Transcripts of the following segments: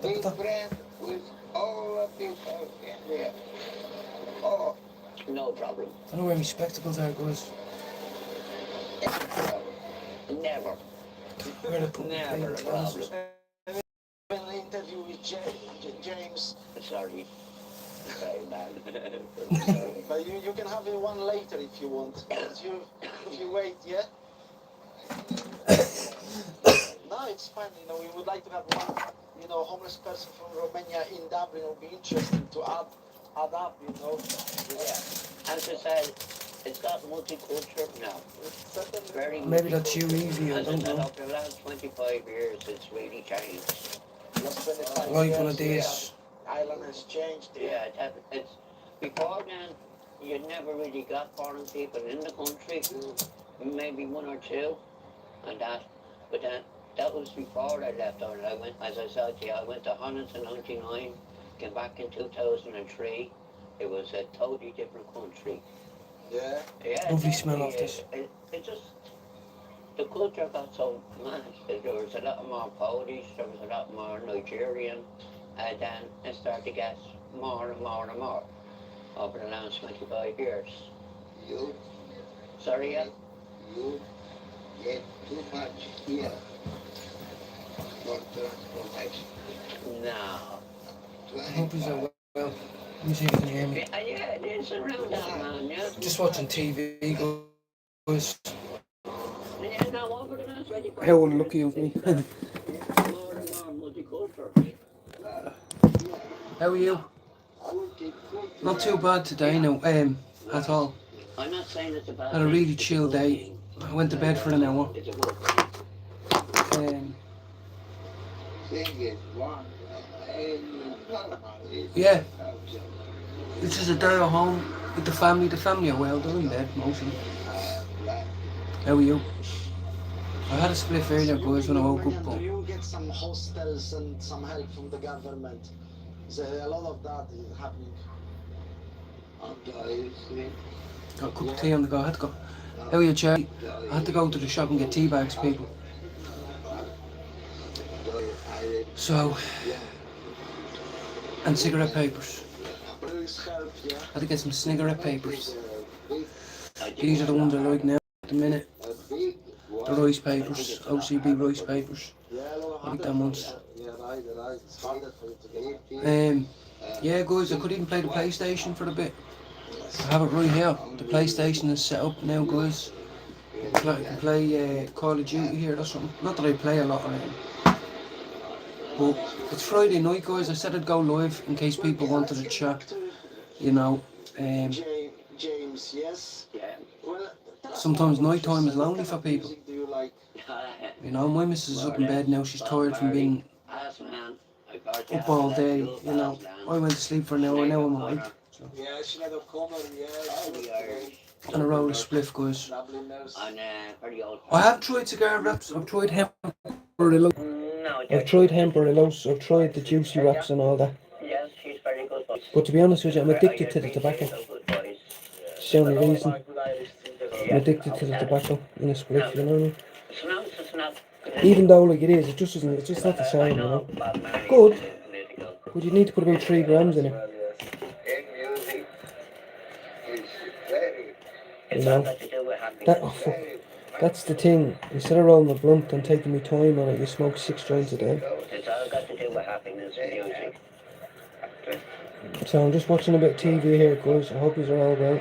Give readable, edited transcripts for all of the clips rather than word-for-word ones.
Big friend with all the people in there. Oh, no problem. I don't know where my spectacles are, guys. Never. Where to put my Never playing a trousers. problem. An interview with James. Sorry. Sorry, man. But you can have one later if you want. If you wait, yeah? No, it's fine. You know, we would like to have one, homeless person from Romania in Dublin. It would be interesting to add up, Yeah. As I said, it's got multicultural now. Very Maybe that's you, Evie, I As I don't said, know. over the last 25 years, it's really changed. Last 25 Like years, one of these. Ireland has changed. Yeah, it's before then, you never really got foreign people in the country. Maybe one or two, and but then that was before I left Ireland. I went, as I said to you, I went to Holland in '99, came back in 2003. It was a totally different country. Yeah. Yeah, Lovely smell of this. It just, the culture got so mad. There was a lot more Polish, there was a lot more Nigerian, and then it started to get more and more and more over the last 25 years. You? Sorry, yeah? You get too much here for transportation. No. I hope he's well. Let me see if you can hear me. Yeah, it is around that, man. Yeah. Just watching TV, guys. Yeah, no, over the last 25 How unlucky of me. more and more multicultural. How are you? Not too bad today, no, at all. I'm not saying it's a bad Had a really thing. chill day. I went to bed for an hour. It's a good thing. Yeah. This is a day at home with the family. The family are well, they're in bed mostly. How are you? I had a split earlier, guys, when I woke up, Do but you get some hostels and some help from the government? A lot of that is happening. got a cup of tea on the go. I had to go. How are you, Charlie? I had to go to the shop and get tea bags, people. So, and cigarette papers. I had to get some cigarette papers. These are the ones I like now at the minute. The rice papers, OCB rice papers. I like them ones. Yeah, guys, I could even play the PlayStation for a bit. I have it right here. The PlayStation is set up now, guys. I can play Call of Duty here or something. Not that I play a lot of it. But it's Friday night, guys. I said I'd go live in case people wanted to chat. You know, James, yes. sometimes night time is lonely for people. You know, my missus is up in bed now. She's tired from being up all day. You know, I went to sleep for an hour. Now I'm awake. So. And a roll of spliff, guys. I have tried cigar wraps. I've tried hemp I've tried hemp I've tried the juicy wraps and all that. But to be honest with you, I'm addicted to the tobacco. It's the only reason. I'm addicted to the tobacco in a spliff, you know what I mean? Even though like it is, it just isn't. It's just not the same, you know. Good, but you need to put about 3 grams in it. You know, that's the thing. Instead of rolling a blunt and taking me time on it, you smoke 6 joints a day. It's all got to do with happiness and music. So I'm just watching a bit of TV here, guys. I hope you're all well.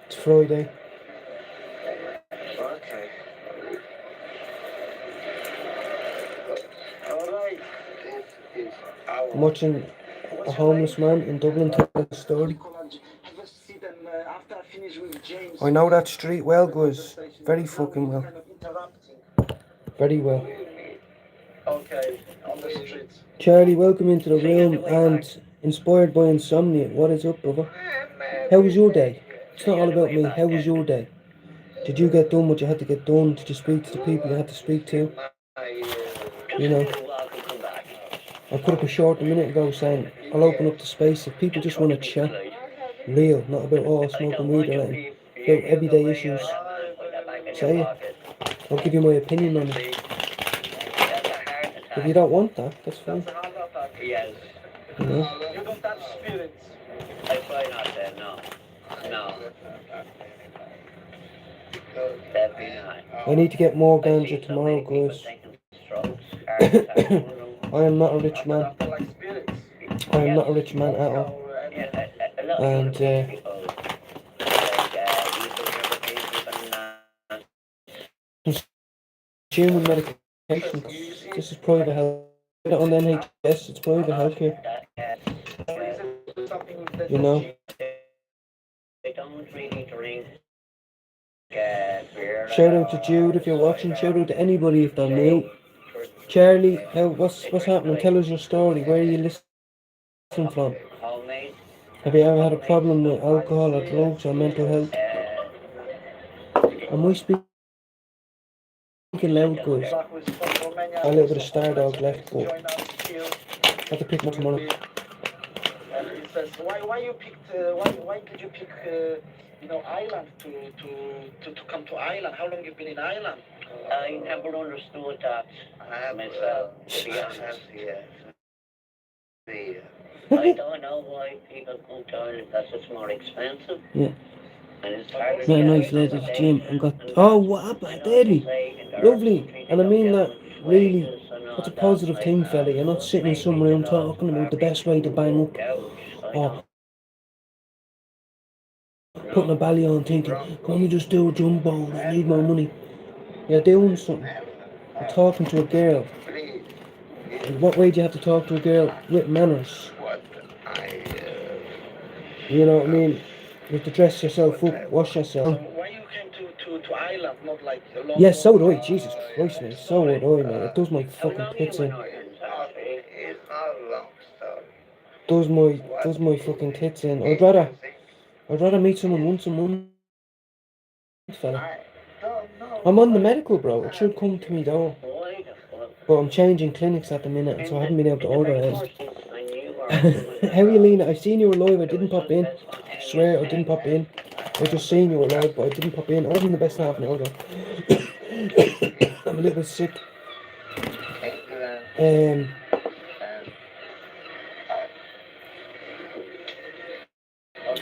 It's Friday. Okay. Alright. I'm watching a homeless man in Dublin tell a story. I know that street well, guys. Very fucking well. Very well. Okay, on the street. Charlie, welcome into the room and inspired by insomnia. What is up, brother? How was your day? It's not all about me. How was your day? Did you get done what you had to get done? Did you speak to the people you had to speak to? You know, I put up a short a minute ago saying I'll open up the space if people just want to chat. Real, not about smoking weed or anything. About everyday issues. Say it. I'll give you my opinion on it. If you don't want that, that's fine. That's a heart attack. Yes. You know? You don't have spirits. I try not to, no. No. Definitely not. I need to get more I see ganja so tomorrow, many people guys. taking strokes, heart attacks, I am not a rich But man. after like spirits. I am not a rich man at all. So, Yeah, a lot And, of people, like, Consuming medication, this is private health. Put it on the NHS, it's private healthcare. You know? They don't really drink beer. Shout out to Jude if you're watching. Shout out to anybody if they're new. Charlie, what's happening? Tell us your story. Where are you listening from? Homemade. Have you ever had a problem with alcohol or drugs or mental health? Am I speaking loud, guys? A little bit of Star Dog left, but I have to pick my tomorrow. And he says, why you picked, why did you pick, Ireland to come to Ireland? How long you been in Ireland? I never understood that myself, to be honest. I don't know why people come to Ireland because it's more expensive. Yeah. And it's harder Yeah, to nice get lad at the gym and got. accommodation. Oh, what happened, Daddy? Lovely, and I mean that really. That's a positive thing, fella. You're not sitting in some room talking about the best way to bang up or putting a belly on thinking, can we just do a jumbo? I need more money. You're doing something. You're talking to a girl. And what way do you have to talk to a girl? With manners. You know what I mean? You have to dress yourself up, wash yourself. Why you came to Ireland, not like a long Yes, so do I. Jesus Christ, mate. So would I, mate. It does my fucking tits in. Does my fucking tits in. I'd rather meet someone once a month, fella. I'm on the medical, bro. It should come to me though. But I'm changing clinics at the minute, so I haven't been able to order it. How are you, Lena? I seen you were live. I didn't pop in. I swear I didn't pop in. I just seen you were live, but I didn't pop in. I wasn't the best half an hour though. I'm a little bit sick.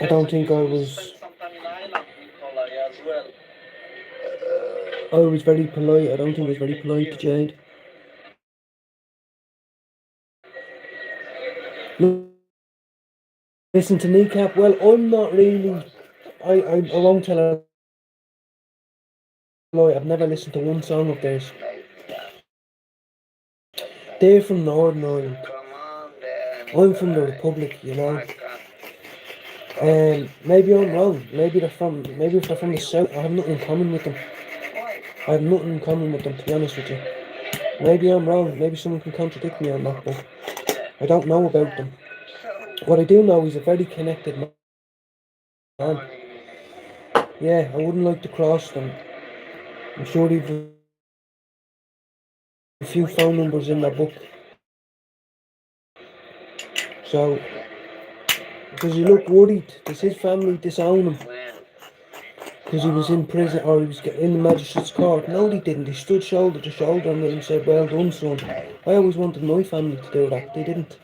I don't think I was. I was very polite. I don't think I was very polite to Jade. Listen to Kneecap. Well, I'm not really. I won't tell her. I've never listened to one song of theirs. They're from Northern Ireland. I'm from the Republic, you know. Maybe I'm wrong. Maybe if they're from the south, I have nothing in common with them. I have nothing in common with them, to be honest with you. Maybe I'm wrong. Maybe someone can contradict me on that, but I don't know about them. What I do know, he's a very connected man. Yeah, I wouldn't like to cross them. I'm sure they've a few phone numbers in their book. So, does he look worried? Does his family disown him? Because he was in prison, or he was in the magistrate's court? No, they didn't. They stood shoulder to shoulder and said, well done, son. I always wanted my family to do that. They didn't.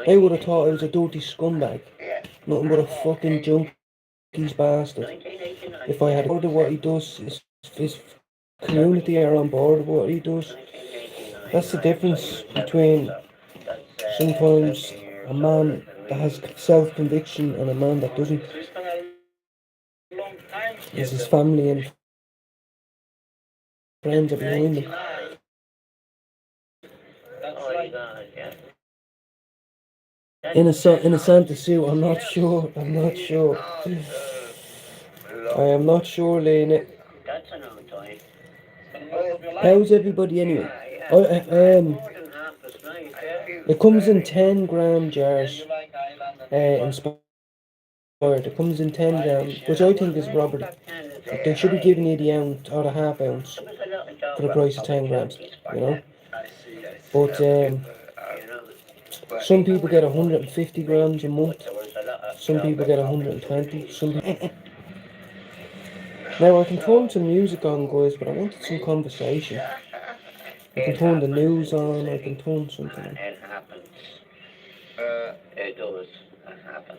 They would have thought I was a dirty scumbag. Nothing but a fucking junkie's bastard. If I had heard of what he does, his community are on board with what he does. That's the difference between sometimes a man that has self-conviction and a man that doesn't. Is his family and friends are behind him. In a Santa suit, I'm not sure. I am not sure, Lena. How's everybody anyway? It comes in 10-gram jars. Inspired. It comes in 10 grams, which I think is robbery. They should be giving you the ounce or the half ounce for the price of 10 grams, you know. But some people get 150 grams a month. Some people get 120. Now I can turn some music on, guys, but I wanted some conversation. I can turn the news on, I can turn something on. It happens. It does. It happens.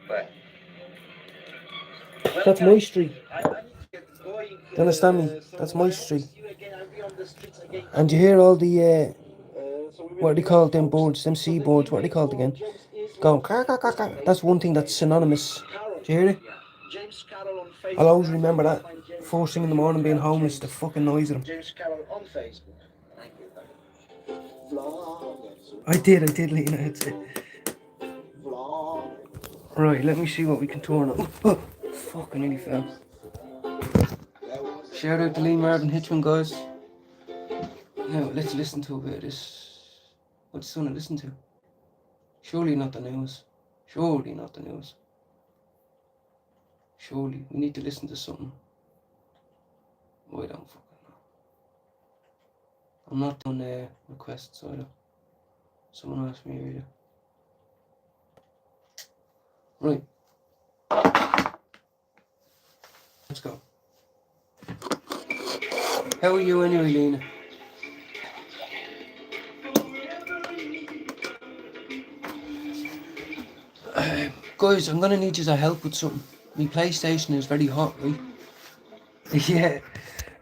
But That's my street. I need to get going. Do you understand me? So That's I my hope to street. see you again. I'll be on the streets again. And you hear all the, So we will what are they be called, on them birds, them sea the birds, what are they email called for again? James is Going, car, car, car, car. That's one thing that's synonymous. Carol. Do you hear it? James Carroll on Facebook. I'll always That's remember where you that. find James. First thing in the morning being homeless, the James. fucking noise of them. James Carroll on Facebook. Thank you. Vlog. I did, Lena, it's it. Vlog. Right, let me see what we can turn on. Oh, fucking nearly fell. Shout out to Lee Marvin Hitchman, guys. Now, let's listen to a bit of this. What's this one to listen to? Surely not the news. Surely not the news. Surely, we need to listen to something. Oh, I don't fucking know. I'm not doing requests either. Someone asked me earlier. Right. Let's go. How are you anyway, Lena? Guys, I'm gonna need you to help with something. My PlayStation is very hot, right? Yeah.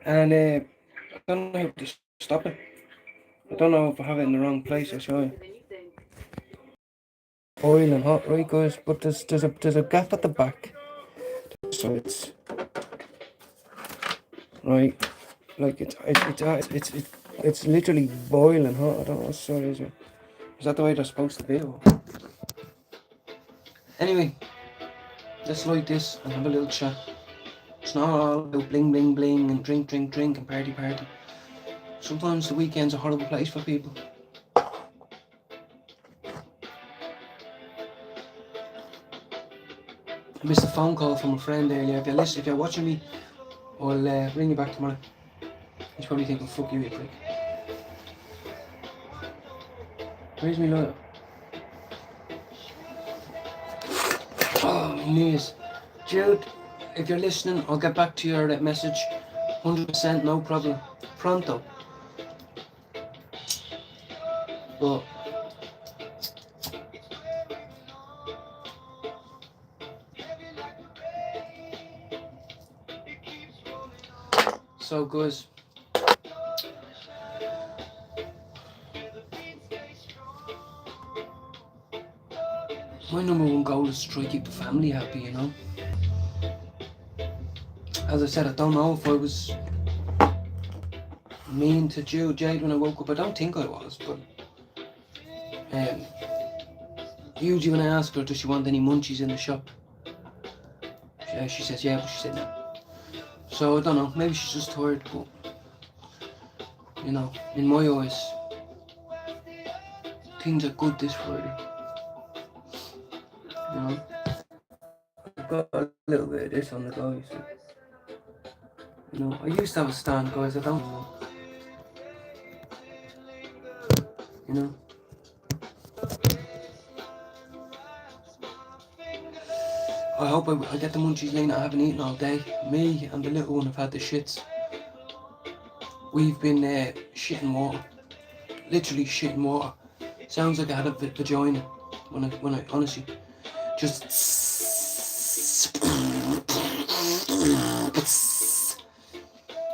And I don't know how to stop it. I don't know if I have it in the wrong place, I'll show you. Oil and hot, right guys? But there's a gap at the back. So it's right. Like it's literally boiling hot. I don't know, sorry, is that the way they're supposed to be? Or? Anyway, let's light this and have a little chat. It's not all about bling bling bling and drink drink drink and party party. Sometimes the weekend's a horrible place for people. I missed a phone call from a friend earlier. If you're watching me, I'll ring you back tomorrow. He's probably thinking, fuck you, prick. Where's me lawyer? Oh, my knees. Jude, if you're listening, I'll get back to your message. 100%, no problem. Pronto. But so guys, my number one goal is to try to keep the family happy, you know. As I said, I don't know if I was mean to Jade when I woke up. I don't think I was, but usually when I ask her, does she want any munchies in the shop? She says yeah, but she said no. So I don't know, maybe she's just tired, but you know, in my eyes, things are good this Friday. You know, I've got a little bit of this on the go, you see. You know, I used to have a stand, guys, I don't know. You know. I hope I get the munchies, Lena. I haven't eaten all day. Me and the little one have had the shits. We've been shitting water. Literally shitting water. Sounds like I had a vagina when I honestly just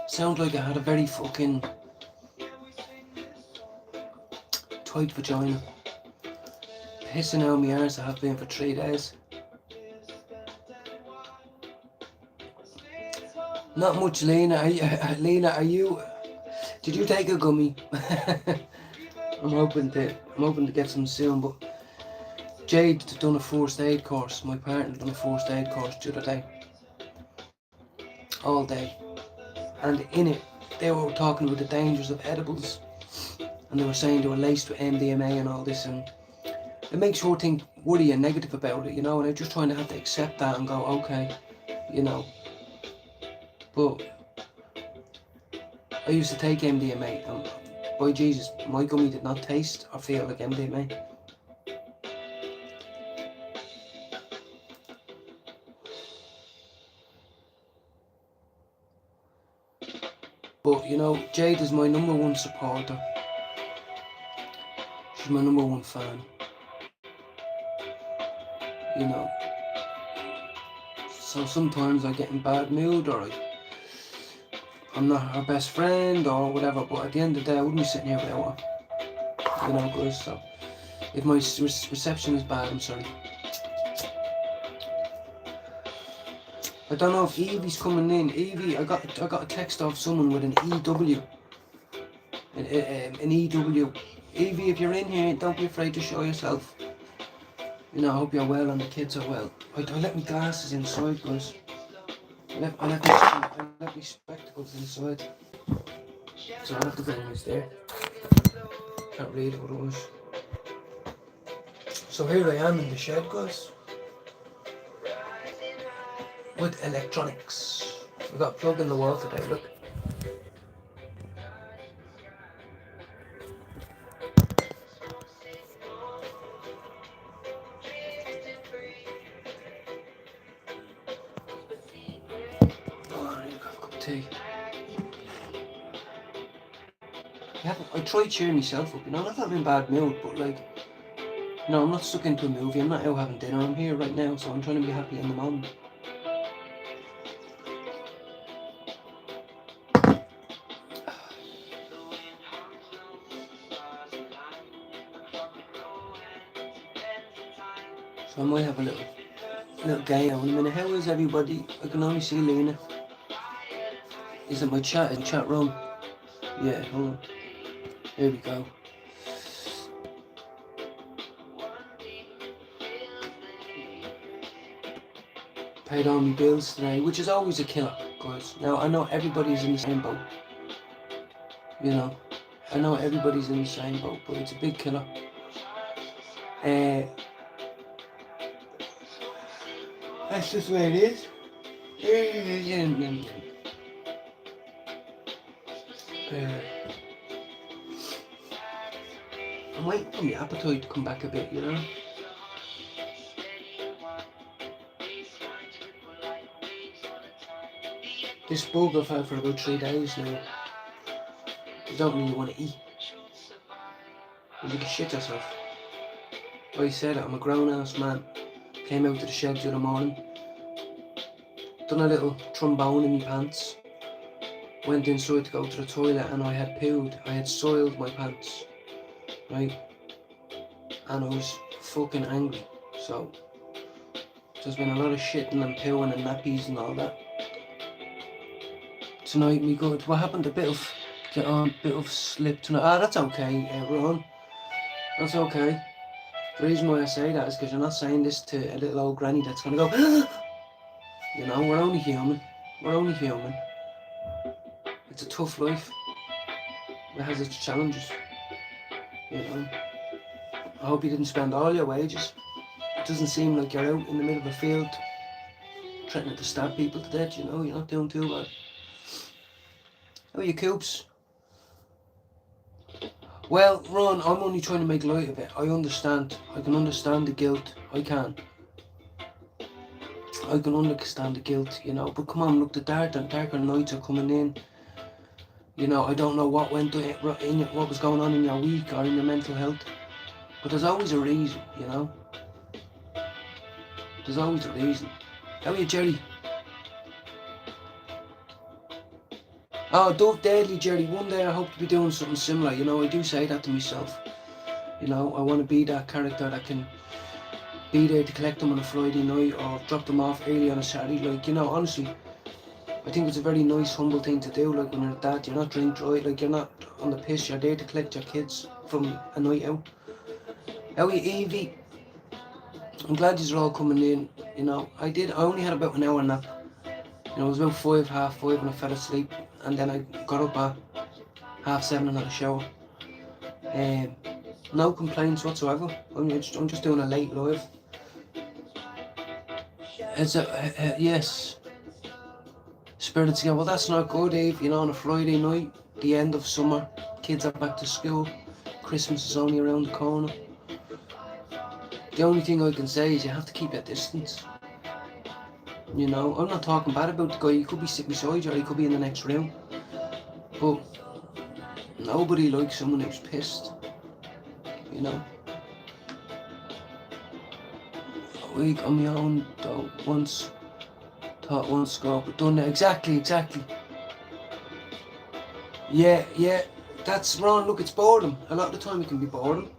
sounds like I had a very fucking tight vagina. Pissing out my arse I have been for 3 days. Not much, Lena. Lena, did you take a gummy? I'm hoping to get some soon, but Jade done a first aid course. My partner done a first aid course the other day. All day. And in it, they were talking about the dangers of edibles. And they were saying they were laced with MDMA and all this, and it makes her think, worry and negative about it, you know, and I'm just trying to have to accept that and go, okay, you know. But I used to take MDMA, and by Jesus, my gummy did not taste or feel like MDMA. But you know, Jade is my number one supporter. She's my number one fan. You know. So sometimes I get in bad mood, or I'm not her best friend or whatever, but at the end of the day I wouldn't be sitting here without her. You know, guys, so if my reception is bad, I'm sorry. I don't know if Evie's coming in. Evie, I got a text off someone with an EW. An EW. Evie, if you're in here, don't be afraid to show yourself. You know, I hope you're well and the kids are well. I left my glasses inside, guys. I left my spectacles inside. So I'll have to go there. Can't read it otherwise. So here I am in the shed, guys. With electronics. We got a plug in the wall today, look. Oh, I need a cup of tea. I try cheering myself up, you know, I'm not in a bad mood, but like, no, I'm not stuck into a movie, I'm not out having dinner, I'm here right now, so I'm trying to be happy in the moment. So I might have a little game now in a minute. How is everybody? I can only see Lena. Is it my chat room? Yeah, hold on. Here we go. Paid all my bills today, which is always a killer, guys. Now, I know everybody's in the same boat. You know, I know everybody's in the same boat, but it's a big killer. That's just the way it is. I'm waiting for my appetite to come back a bit, you know. This bug I've had for about 3 days now. You don't really want to eat. You can shit yourself. I said it, I'm a grown ass man. Came out to the shed the other morning. Done a little trombone in my pants. Went inside to go to the toilet and I had pooed. I had soiled my pants. Right? And I was fucking angry. So there's been a lot of shitting and pooing and nappies and all that. Tonight me good. What happened? A bit of slip tonight. Ah, that's okay, everyone. That's okay. The reason why I say that is because you're not saying this to a little old granny that's gonna go, you know, we're only human. We're only human. It's a tough life. It has its challenges. You know. I hope you didn't spend all your wages. It doesn't seem like you're out in the middle of a field threatening to stab people to death, you know, you're not doing too bad. How are you, Coops? Well, Ron, I'm only trying to make light of it. I understand. I can understand the guilt. I can understand the guilt, you know. But come on, look, the darker nights are coming in. You know, I don't know what what was going on in your week or in your mental health. But there's always a reason, you know. There's always a reason. How are you, Jerry? Oh, Dove Deadly, Jerry. One day I hope to be doing something similar. You know, I do say that to myself. You know, I want to be that character that can be there to collect them on a Friday night or drop them off early on a Saturday. Like, you know, honestly, I think it's a very nice, humble thing to do. Like, when you're a dad, you're not drink drive. Like, you're not on the piss. You're there to collect your kids from a night out. How are you, Evie? I'm glad you're all coming in. You know, I only had about an hour nap. You know, it was about 5:30 when I fell asleep. And then I got up at 7:30 and had a shower. No complaints whatsoever. I'm just doing a late live. It's yes. Spirits again. Well, that's not good, Eve. You know, on a Friday night, the end of summer, kids are back to school. Christmas is only around the corner. The only thing I can say is you have to keep your distance. You know, I'm not talking bad about the guy. He could be sitting beside you or he could be in the next room. But nobody likes someone who's pissed, you know. A week on my own, though, thought once ago, but done that. Exactly. Yeah, that's wrong. Look, it's boredom. A lot of the time it can be boredom.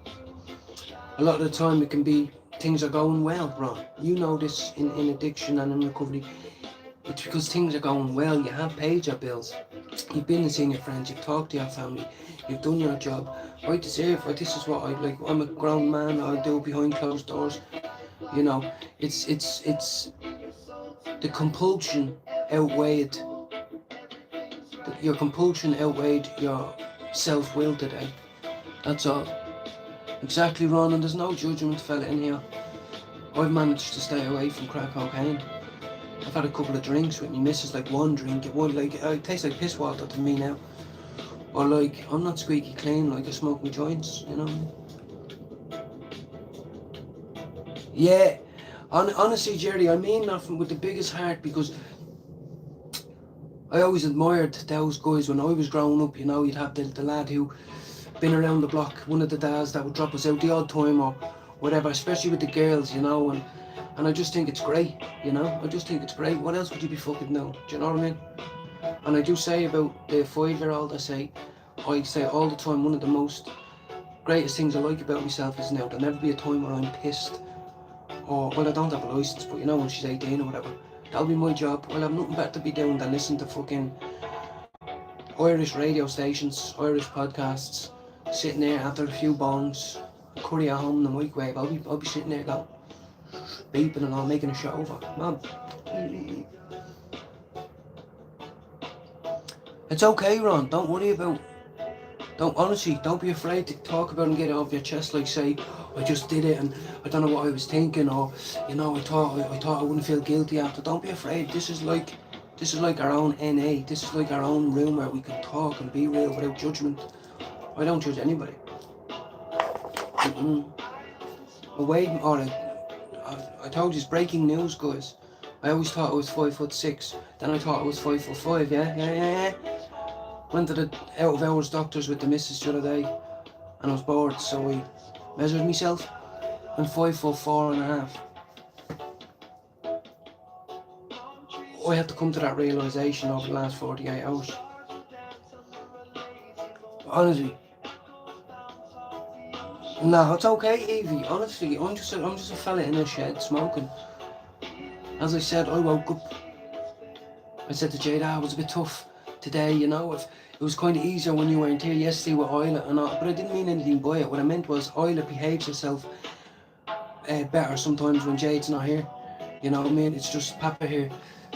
A lot of the time it can be things are going well, Ron. You know this in addiction and in recovery. It's because things are going well. You have paid your bills. You've been and seen your friends. You've talked to your family. You've done your job. I deserve it. This is what I like. I'm a grown man. I do it behind closed doors. You know, it's the compulsion outweighed. Your compulsion outweighed your self-will today. That's all. Exactly, Ron, and there's no judgment, fella, in here. I've managed to stay away from crack cocaine. I've had a couple of drinks with me missus, like one drink. It tastes like piss water to me now. Or like, I'm not squeaky clean, like I smoke my joints, you know. Yeah, honestly, Jerry, I mean that with the biggest heart, because I always admired those guys when I was growing up, you know. You'd have the lad who been around the block, one of the dads that would drop us out the odd time or whatever, especially with the girls, you know, and I just think it's great, you know. I just think it's great. What else would you be fucking doing? Do you know what I mean? And I do say about the 5-year-old, I say all the time, one of the most greatest things I like about myself is now there'll never be a time where I'm pissed, or, well, I don't have a licence, but you know, when she's 18 or whatever, that'll be my job. I'll have nothing better to be doing than listen to fucking Irish radio stations, Irish podcasts, sitting there after a few bongs, curry at home in the microwave. I'll be sitting there going, beeping and all, making a show of it. Man. It's okay, Ron. Don't worry about. Don't be afraid to talk about it and get it off your chest. Like, say, I just did it and I don't know what I was thinking, or, you know, I thought I wouldn't feel guilty after. Don't be afraid. This is like our own NA. This is like our own room where we can talk and be real without judgment. I don't judge anybody. I told you it's breaking news, guys. I always thought I was 5'6". Then I thought I was 5'5". Yeah. Went to the out of hours doctors with the missus the other day, and I was bored, so I measured myself. I'm 5'4.5". I had to come to that realisation over the last 48 hours. Honestly. No, it's okay, Evie. Honestly, I'm just a fella in a shed smoking. As I said, I woke up. I said to Jada, it was a bit tough today, you know. It was kind of easier when you weren't here yesterday with Isla and all, but I didn't mean anything by it. What I meant was Isla behaves herself better sometimes when Jade's not here. You know what I mean? It's just Papa here.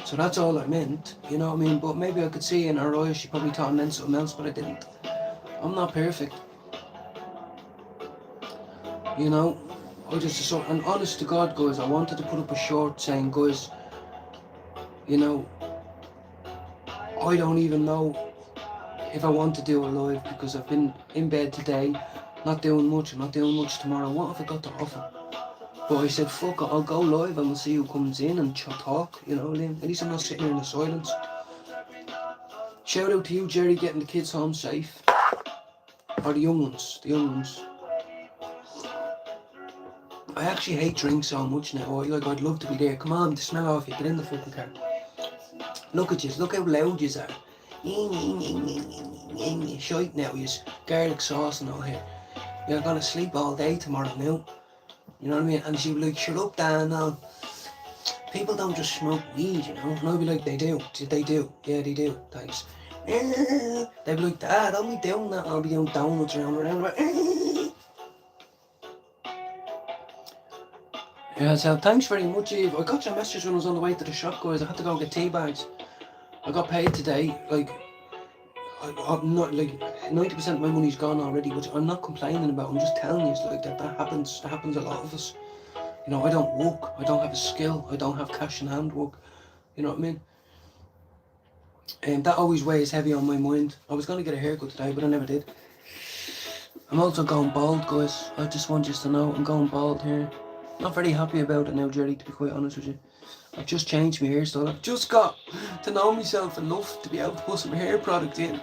So that's all I meant, you know what I mean? But maybe I could see in her eyes she probably thought I meant something else, but I didn't. I'm not perfect. You know, and honest to God, guys, I wanted to put up a short saying, guys, you know, I don't even know if I want to do a live because I've been in bed today, not doing much, I'm not doing much tomorrow. What have I got to offer? But I said, fuck it, I'll go live and we'll see who comes in and talk, you know, Liam. At least I'm not sitting here in the silence. Shout out to you, Jerry, getting the kids home safe. Or the young ones. I actually hate drinks so much now. I'd love to be there. Come on, the smell off you. Get in the fucking car. Look at you. Look how loud you are. Shite now, you garlic sauce and all here. You're gonna sleep all day tomorrow now. You know what I mean? And she'd be like, shut up, Dan. Now, people don't just smoke weed, you know. And I'd be like, they do. They do. Yeah, they do. Thanks. They'd be like, Dad, I'll be doing that. I'll be doing donuts around. Yeah, so thanks very much, Eve. I got your message when I was on the way to the shop, guys. I had to go get tea bags. I got paid today. Like, I'm not, like, 90% of my money's gone already, which I'm not complaining about. I'm just telling you, it's like that happens. That happens a lot of us. You know, I don't work. I don't have a skill. I don't have cash in hand work. You know what I mean? And that always weighs heavy on my mind. I was going to get a haircut today, but I never did. I'm also going bald, guys. I just want you to know I'm going bald here. Not very happy about it now, Jerry, to be quite honest with you. I've just changed my hairstyle. I've just got to know myself enough to be able to put some hair product in.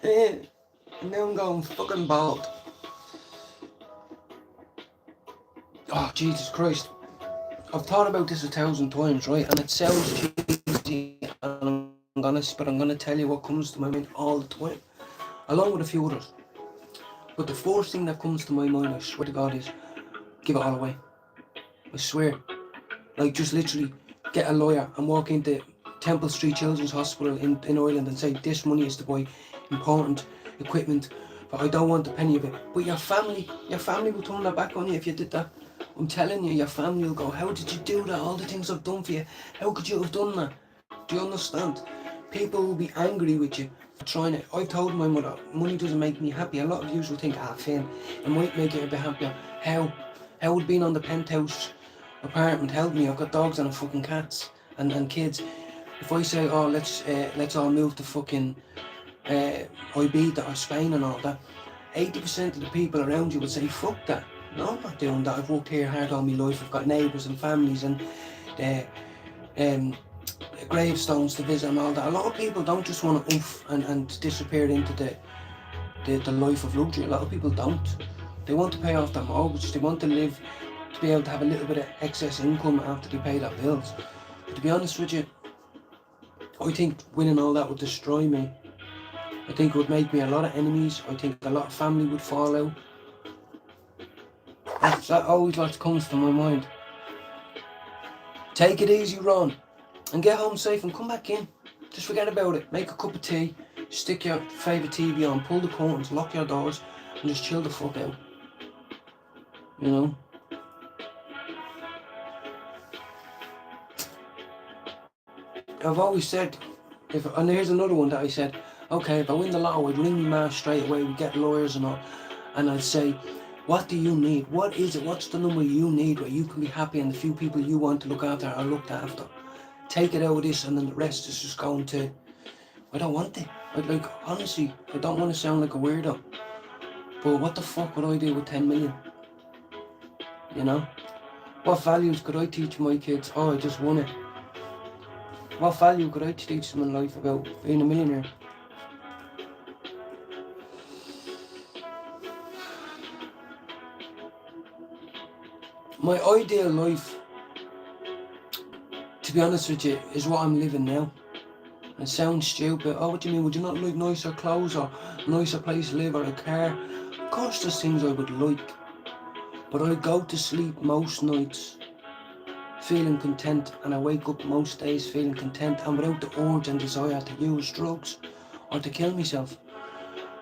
And now I'm going fucking bald. Oh, Jesus Christ. I've thought about this 1,000 times, right? And it sounds cheesy, and I'm gonna tell you what comes to my mind all the time, along with a few others. But the first thing that comes to my mind, I swear to God, is give it all away. I swear. Like, just literally get a lawyer and walk into Temple Street Children's Hospital in Ireland and say, this money is to buy important equipment, but I don't want a penny of it. But your family will turn their back on you if you did that. I'm telling you, your family will go, how did you do that? All the things I've done for you, how could you have done that? Do you understand? People will be angry with you for trying it. I told my mother, money doesn't make me happy. A lot of you will think, Finn, it might make you a bit happier. How? How would being on the penthouse apartment help me? I've got dogs and fucking cats and kids. If I say, oh, let's all move to fucking Ibiza or Spain and all that, 80% of the people around you would say, fuck that. No, I'm not doing that. I've worked here hard all my life. I've got neighbours and families and gravestones to visit and all that. A lot of people don't just want to and disappear into the life of luxury. A lot of people don't. They want to pay off their mortgage. They want to live, to be able to have a little bit of excess income after they pay their bills. But to be honest with you, I think winning all that would destroy me. I think it would make me a lot of enemies. I think a lot of family would fall out. That's always what comes to my mind. Take it easy, Ron, and get home safe and come back in. Just forget about it. Make a cup of tea, stick your favourite TV on, pull the curtains, lock your doors, and just chill the fuck out. You know? I've always said, and here's another one that I said, okay, if I win the lotto, I'd ring my ma straight away, we'd get lawyers and all, and I'd say, what do you need? What is it? What's the number you need where you can be happy and the few people you want to look after are looked after? Take it out of this and then the rest is just going to... I don't want it. Honestly, I don't want to sound like a weirdo. But what the fuck would I do with 10 million? You know? What values could I teach my kids? Oh, I just won it. What value could I teach them in life about being a millionaire? My ideal life, to be honest with you, is what I'm living now. It sounds stupid. Oh, what do you mean? Would you not like nicer clothes or a nicer place to live or a car? Of course there's things I would like. But I go to sleep most nights feeling content, and I wake up most days feeling content and without the urge and desire to use drugs or to kill myself.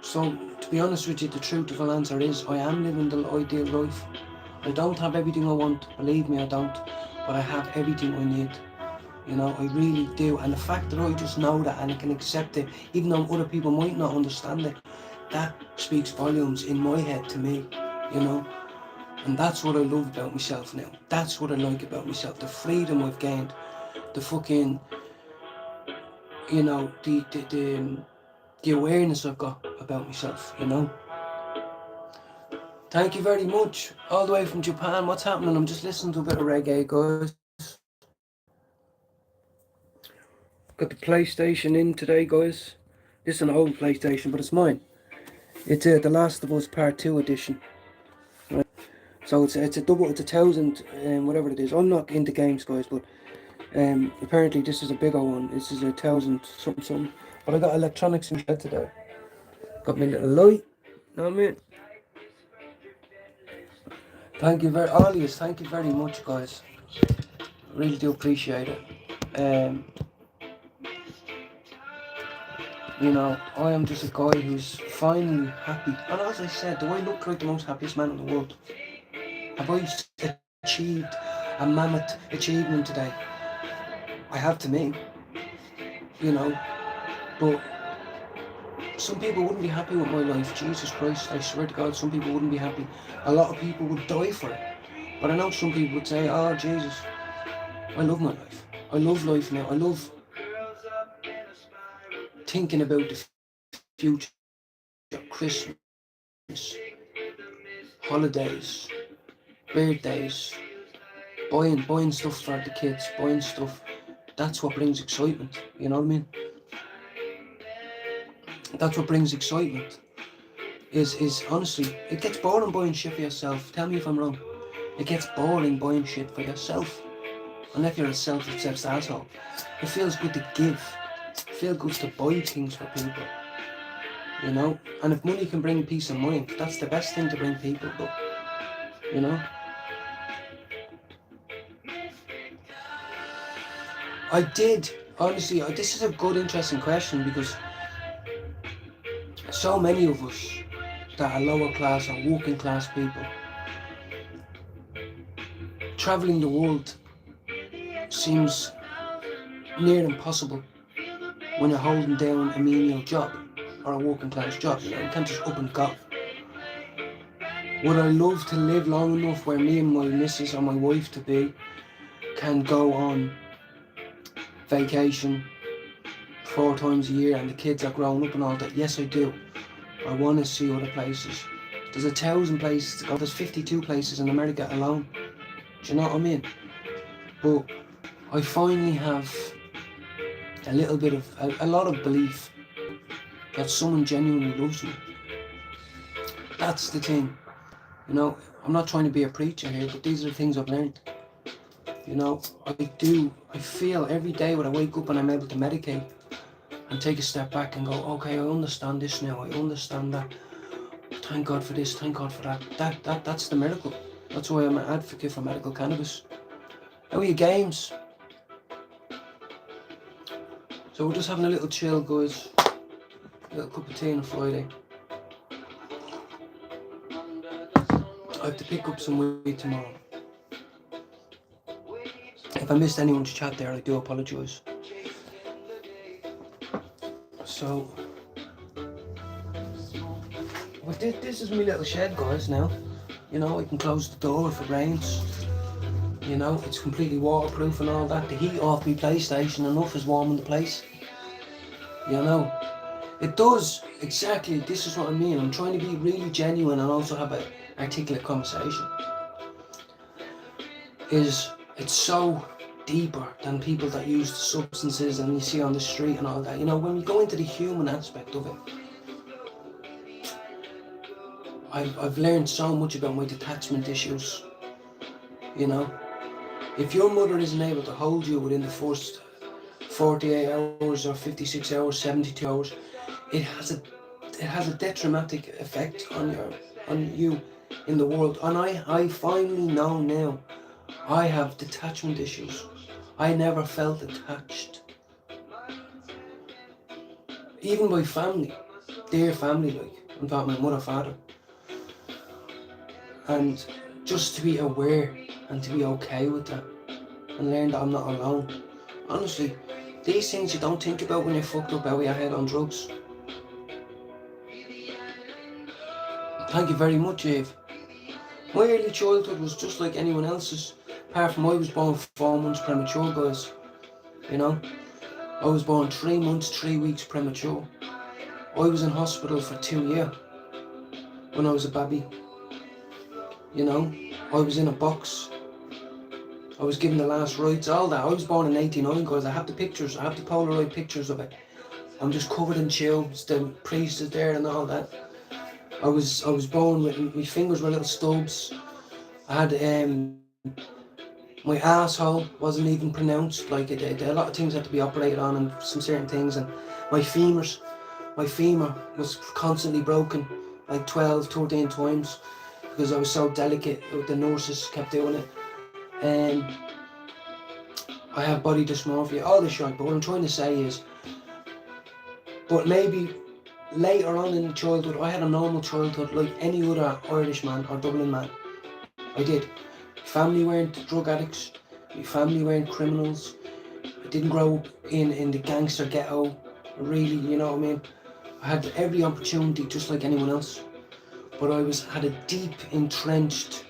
So, to be honest with you, the truthful answer is I am living the ideal life. I don't have everything I want, believe me, I don't, but I have everything I need. You know, I really do. And the fact that I just know that and I can accept it, even though other people might not understand it, that speaks volumes in my head to me, you know. And that's what I love about myself now. That's what I like about myself. The freedom I've gained, the fucking, you know, the awareness I've got about myself, you know. Thank you very much. All the way from Japan. What's happening? I'm just listening to a bit of reggae, guys. Got the PlayStation in today, guys. This is an old PlayStation, but it's mine. It's The Last of Us Part 2 edition. Right. So it's a 1,000, whatever it is. I'm not into games, guys, but apparently this is a bigger one. This is 1,000 something. But I got electronics instead today. Got my little light. Know what I mean? Thank you very much, guys. I really do appreciate it. You know, I am just a guy who's finally happy. And as I said, do I look like the most happiest man in the world? Have I achieved a mammoth achievement today? I have to me. You know, but some people wouldn't be happy with my life. Jesus Christ, I swear to God, some people wouldn't be happy. A lot of people would die for it. But I know some people would say, oh, Jesus, I love my life. I love life now. I love thinking about the future, Christmas, holidays, birthdays, buying stuff for the kids, buying stuff. That's what brings excitement, you know what I mean? That's what brings excitement. Is honestly, it gets boring buying shit for yourself. Tell me if I'm wrong. It gets boring buying shit for yourself. Unless you're a self-obsessed asshole. It feels good to give. It feels good to buy things for people. You know? And if money can bring peace of mind, that's the best thing to bring people, but you know? I did, honestly, this is a good, interesting question, because so many of us that are lower class or working class people, travelling the world seems near impossible when you're holding down a menial job or a working class job. You know, you can't just up and go. Would I love to live long enough where me and my missus or my wife to be can go on vacation 4 times a year and the kids are grown up and all that? Yes, I do. I want to see other places. There's 1,000 places to go. There's 52 places in America alone. Do you know what I mean? But I finally have a little bit of, a lot of belief that someone genuinely loves me. That's the thing. You know, I'm not trying to be a preacher here, but these are the things I've learned. You know, I feel every day when I wake up and I'm able to meditate and take a step back and go, okay, I understand this now, I understand that. Thank God for this, thank God for that. That's the miracle. That's why I'm an advocate for medical cannabis. How are your games? So we're just having a little chill, guys. A little cup of tea on a Friday. I have to pick up some weed tomorrow. If I missed anyone's chat there, I do apologise. So, well, this is my little shed, guys, now. You know, I can close the door if it rains. You know, it's completely waterproof and all that. The heat off my PlayStation enough is warming the place. You know, it does, exactly, this is what I mean. I'm trying to be really genuine and also have an articulate conversation. It's so deeper than people that use the substances and you see on the street and all that. You know, when you go into the human aspect of it, I've learned so much about my detachment issues. You know, if your mother isn't able to hold you within the first 48 hours or 56 hours, 72 hours, it has a detrimental effect on you in the world. And I finally know now I have detachment issues. I never felt attached. Even by family, dear family, like, I'm talking my mother, father. And just to be aware and to be okay with that and learn that I'm not alone. Honestly, these things you don't think about when you're fucked up out of your head on drugs. Thank you very much, Eve. My early childhood was just like anyone else's, apart from I was born 4 months premature, guys. You know, I was born 3 months, 3 weeks premature. I was in hospital for 2 years when I was a baby. You know, I was in a box. I was given the last rites, all that. I was born in 89, guys. I have the pictures, I have the Polaroid pictures of it. I'm just covered in tubes, the priest is there and all that. I was born with, my fingers were little stubs. I had, my asshole wasn't even pronounced, like a lot of things had to be operated on and some certain things, and my femur was constantly broken, like 12, 13 times, because I was so delicate, the nurses kept doing it. And I have body dysmorphia, all this shit, but what I'm trying to say is, but maybe later on in childhood, I had a normal childhood like any other Irish man or Dublin man. I did. Family weren't drug addicts, my family weren't criminals. I didn't grow up in the gangster ghetto, really, you know what I mean? I had every opportunity just like anyone else, but I had a deep, entrenched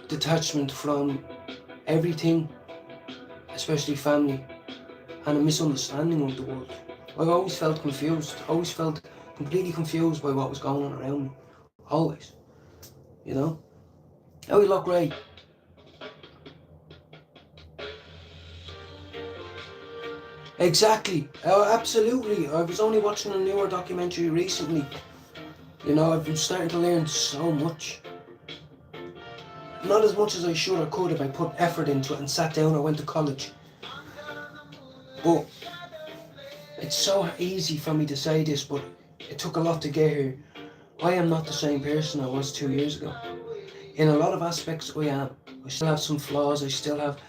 detachment from everything, especially family, and a misunderstanding of the world. I always felt confused, always felt completely confused by what was going on around me, always, you know? Oh, you look great. Exactly. Oh, absolutely. I was only watching a newer documentary recently. You know, I've been starting to learn so much. Not as much as I should or could if I put effort into it and sat down or went to college. But it's so easy for me to say this, but it took a lot to get here. I am not the same person I was 2 years ago. In a lot of aspects, I am. I still have some flaws, I still have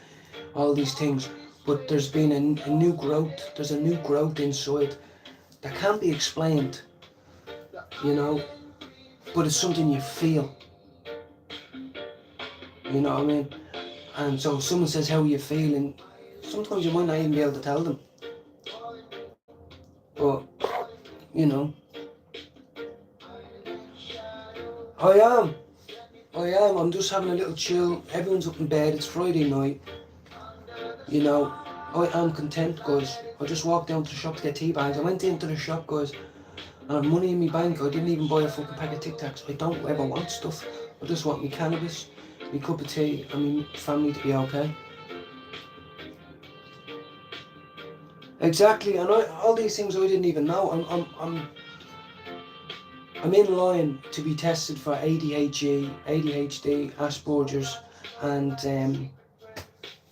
all these things, but there's been a new growth. There's a new growth inside that can't be explained, you know, but it's something you feel, you know what I mean? And so if someone says, how are you feeling? Sometimes you might not even be able to tell them. But, you know, I am. I'm just having a little chill. Everyone's up in bed. It's Friday night. You know, I am content, guys. I just walked down to the shop to get tea bags. I went into the shop, guys, and I have money in my bank. I didn't even buy a fucking pack of Tic Tacs. I don't ever want stuff. I just want my cannabis, my cup of tea, and my family to be okay. Exactly, and all these things I didn't even know. I'm in line to be tested for ADHD, Asperger's, and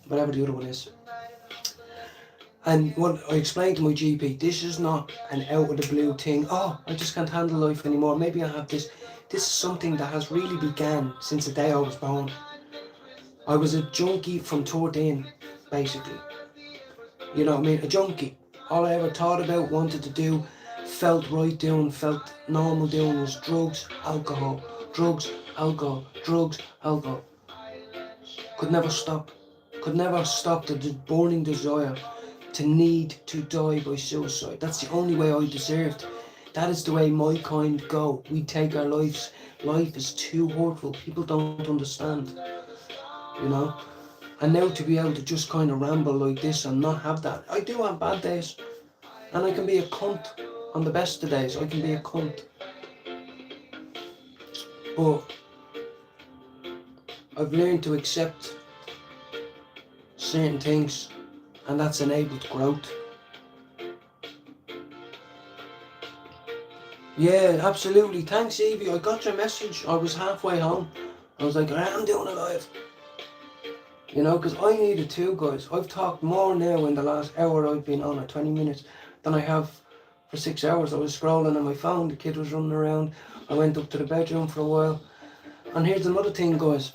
whatever the other one is. And what I explained to my GP, this is not an out of the blue thing. Oh, I just can't handle life anymore. Maybe I have this. This is something that has really began since the day I was born. I was a junkie from 13, basically. You know what I mean? A junkie. All I ever thought about, wanted to do, felt right doing, felt normal doing was drugs, alcohol. Drugs, alcohol, drugs, alcohol. Could never stop. Could never stop the burning desire to need to die by suicide. That's the only way I deserved. That is the way my kind go. We take our lives. Life is too hurtful. People don't understand. You know? And now to be able to just kind of ramble like this and not have that. I do have bad days. And I can be a cunt on the best of days. I can be a cunt. But I've learned to accept certain things, and that's enabled growth. Yeah, absolutely. Thanks, Evie. I got your message. I was halfway home. I was like, I am doing it live. You know, because I need it too, guys. I've talked more now in the last hour I've been on, or 20 minutes, than I have for 6 hours. I was scrolling on my phone, the kid was running around. I went up to the bedroom for a while. And here's another thing, guys.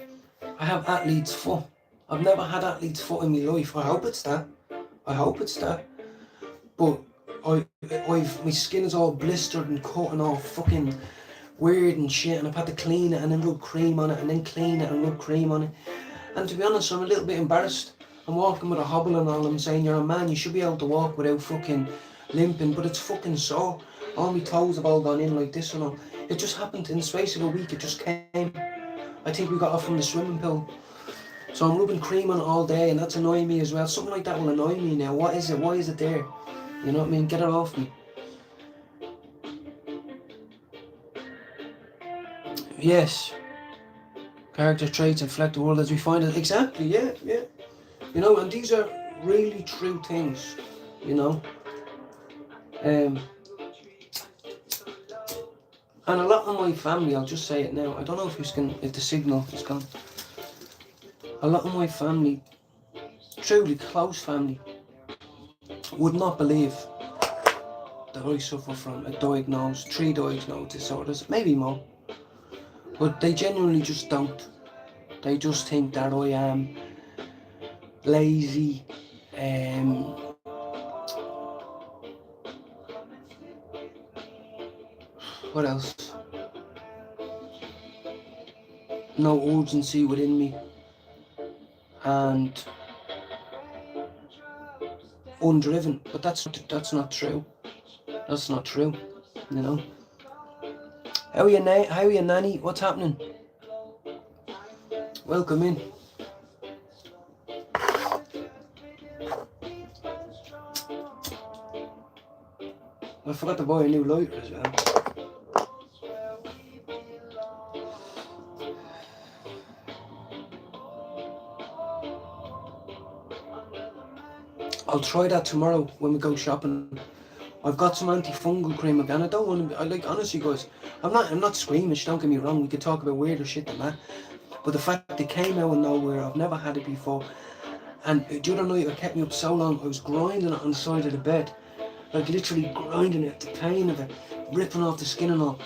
I have athlete's foot. I've never had athlete's foot in my life. I hope it's that. But my skin is all blistered and cut and all fucking weird and shit, and I've had to clean it and then rub cream on it and then clean it and rub cream on it. And to be honest, I'm a little bit embarrassed. I'm walking with a hobble and all. I'm saying, you're a man, you should be able to walk without fucking limping, but it's fucking sore. All my toes have all gone in like this and all. It just happened in the space of a week. It just came. I think we got off from the swimming pool. So I'm rubbing cream on it all day, and that's annoying me as well. Something like that will annoy me now. What is it? Why is it there? You know what I mean? Get it off me. Yes. Character traits inflect the world as we find it. Exactly, yeah. You know, and these are really true things, you know. And a lot of my family, I'll just say it now, I don't know if the signal is gone. A lot of my family, truly close family, would not believe that I suffer from 3 diagnosed disorders, maybe more. But they genuinely just don't. They just think that I am lazy, what else? No urgency within me, and undriven. But that's not true. That's not true, you know. How are you, Nanny? What's happening? Welcome in. I forgot to buy a new lighter as well. I'll try that tomorrow when we go shopping. I've got some antifungal cream again. I don't want to. I like honestly, guys. I'm not squeamish. Don't get me wrong. We could talk about weirder shit than that. But the fact it came out of nowhere, I've never had it before. And the other night it kept me up so long. I was grinding it on the side of the bed, like literally grinding it. The pain of it, ripping off the skin and all.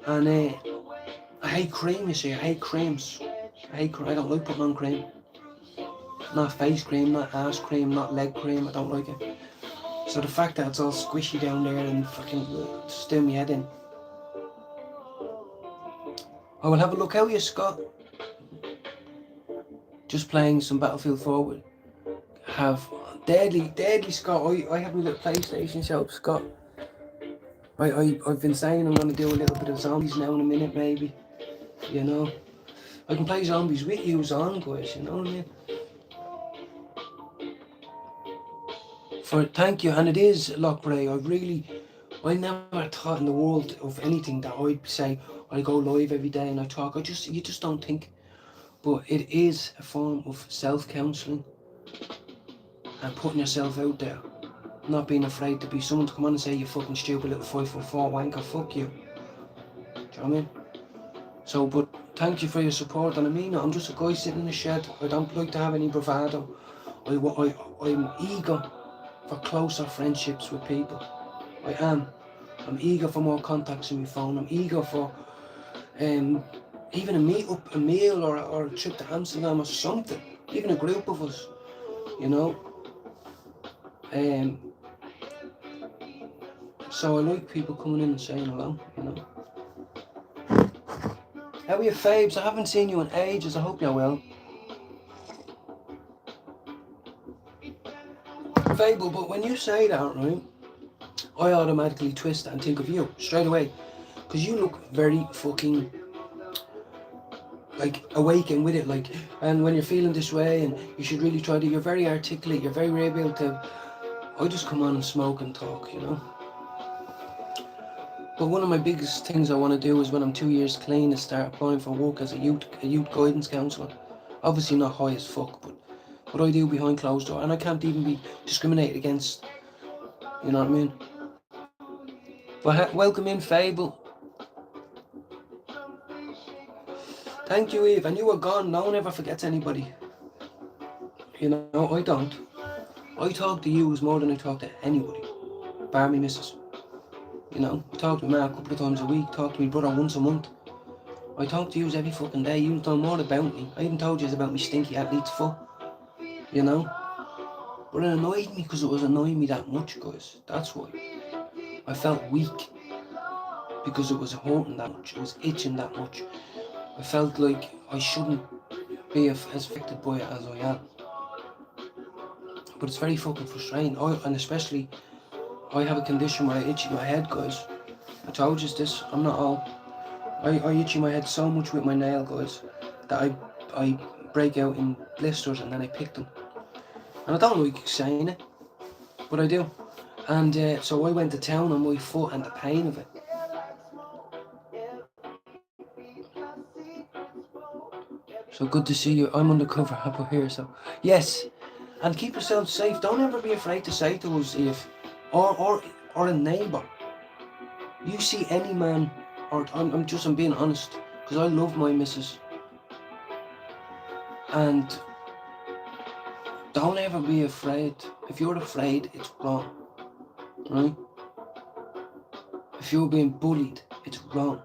And I hate cream. You see, I hate creams. I don't like putting on cream. Not face cream, not ass cream, not leg cream. I don't like it. So the fact that it's all squishy down there and fucking still my head in. I will have a look. How are you, Scott? Just playing some Battlefield 4 have deadly Scott. I have my little PlayStation shop, Scott. I've been saying I'm gonna do a little bit of zombies now in a minute, maybe. You know, I can play zombies with you on, guys. You know what I mean? Thank you, and it is Lockbray. I never thought in the world of anything that I'd say I go live every day and I talk. You just don't think. But it is a form of self-counselling and putting yourself out there. Not being afraid to be someone to come on and say, you fucking stupid little 5'4" wanker, fuck you. Do you know what I mean? So, but thank you for your support, and I mean it. I'm just a guy sitting in a shed. I don't like to have any bravado. I'm eager for closer friendships with people. I am. I'm eager for more contacts on my phone. I'm eager for even a meet-up, a meal, or a trip to Amsterdam or something. Even a group of us, you know. So I like people coming in and saying hello, you know. How are you, Fabes? I haven't seen you in ages. I hope you're well. Fable, but when you say that, right, I automatically twist and think of you straight away, because you look very fucking like awakened with it, like, and when you're feeling this way, and you should really try to. You're very articulate. You're very able to. I just come on and smoke and talk, you know. But one of my biggest things I want to do is when I'm 2 years clean is start applying for work as a youth guidance counsellor. Obviously not high as fuck, but what I do behind closed door, and I can't even be discriminated against. You know what I mean? But welcome in, Fable. Thank you, Eve. And you were gone. No one ever forgets anybody. You know, I don't. I talk to you more than I talk to anybody. Bar me missus. You know, I talk to my ma a couple of times a week, talk to my brother once a month. I talk to you every fucking day. You know more about me. I even told you about my stinky athlete's foot. You know? But it annoyed me because it was annoying me that much, guys. That's why. I felt weak because it was hurting that much. It was itching that much. I felt like I shouldn't be as affected by it as I am. But it's very fucking frustrating. And especially, I have a condition where I itch my head, guys. I told you this. I'm not all. I itch my head so much with my nail, guys, that I break out in blisters and then I pick them. And I don't like saying it, but I do. And so I went to town on my foot and the pain of it. So good to see you. I'm undercover up here, so yes. And keep yourself safe. Don't ever be afraid to say to us if, or a neighbour. You see any man, or I'm being honest, because I love my missus. And don't ever be afraid. If you're afraid, it's wrong, right? If you're being bullied, it's wrong.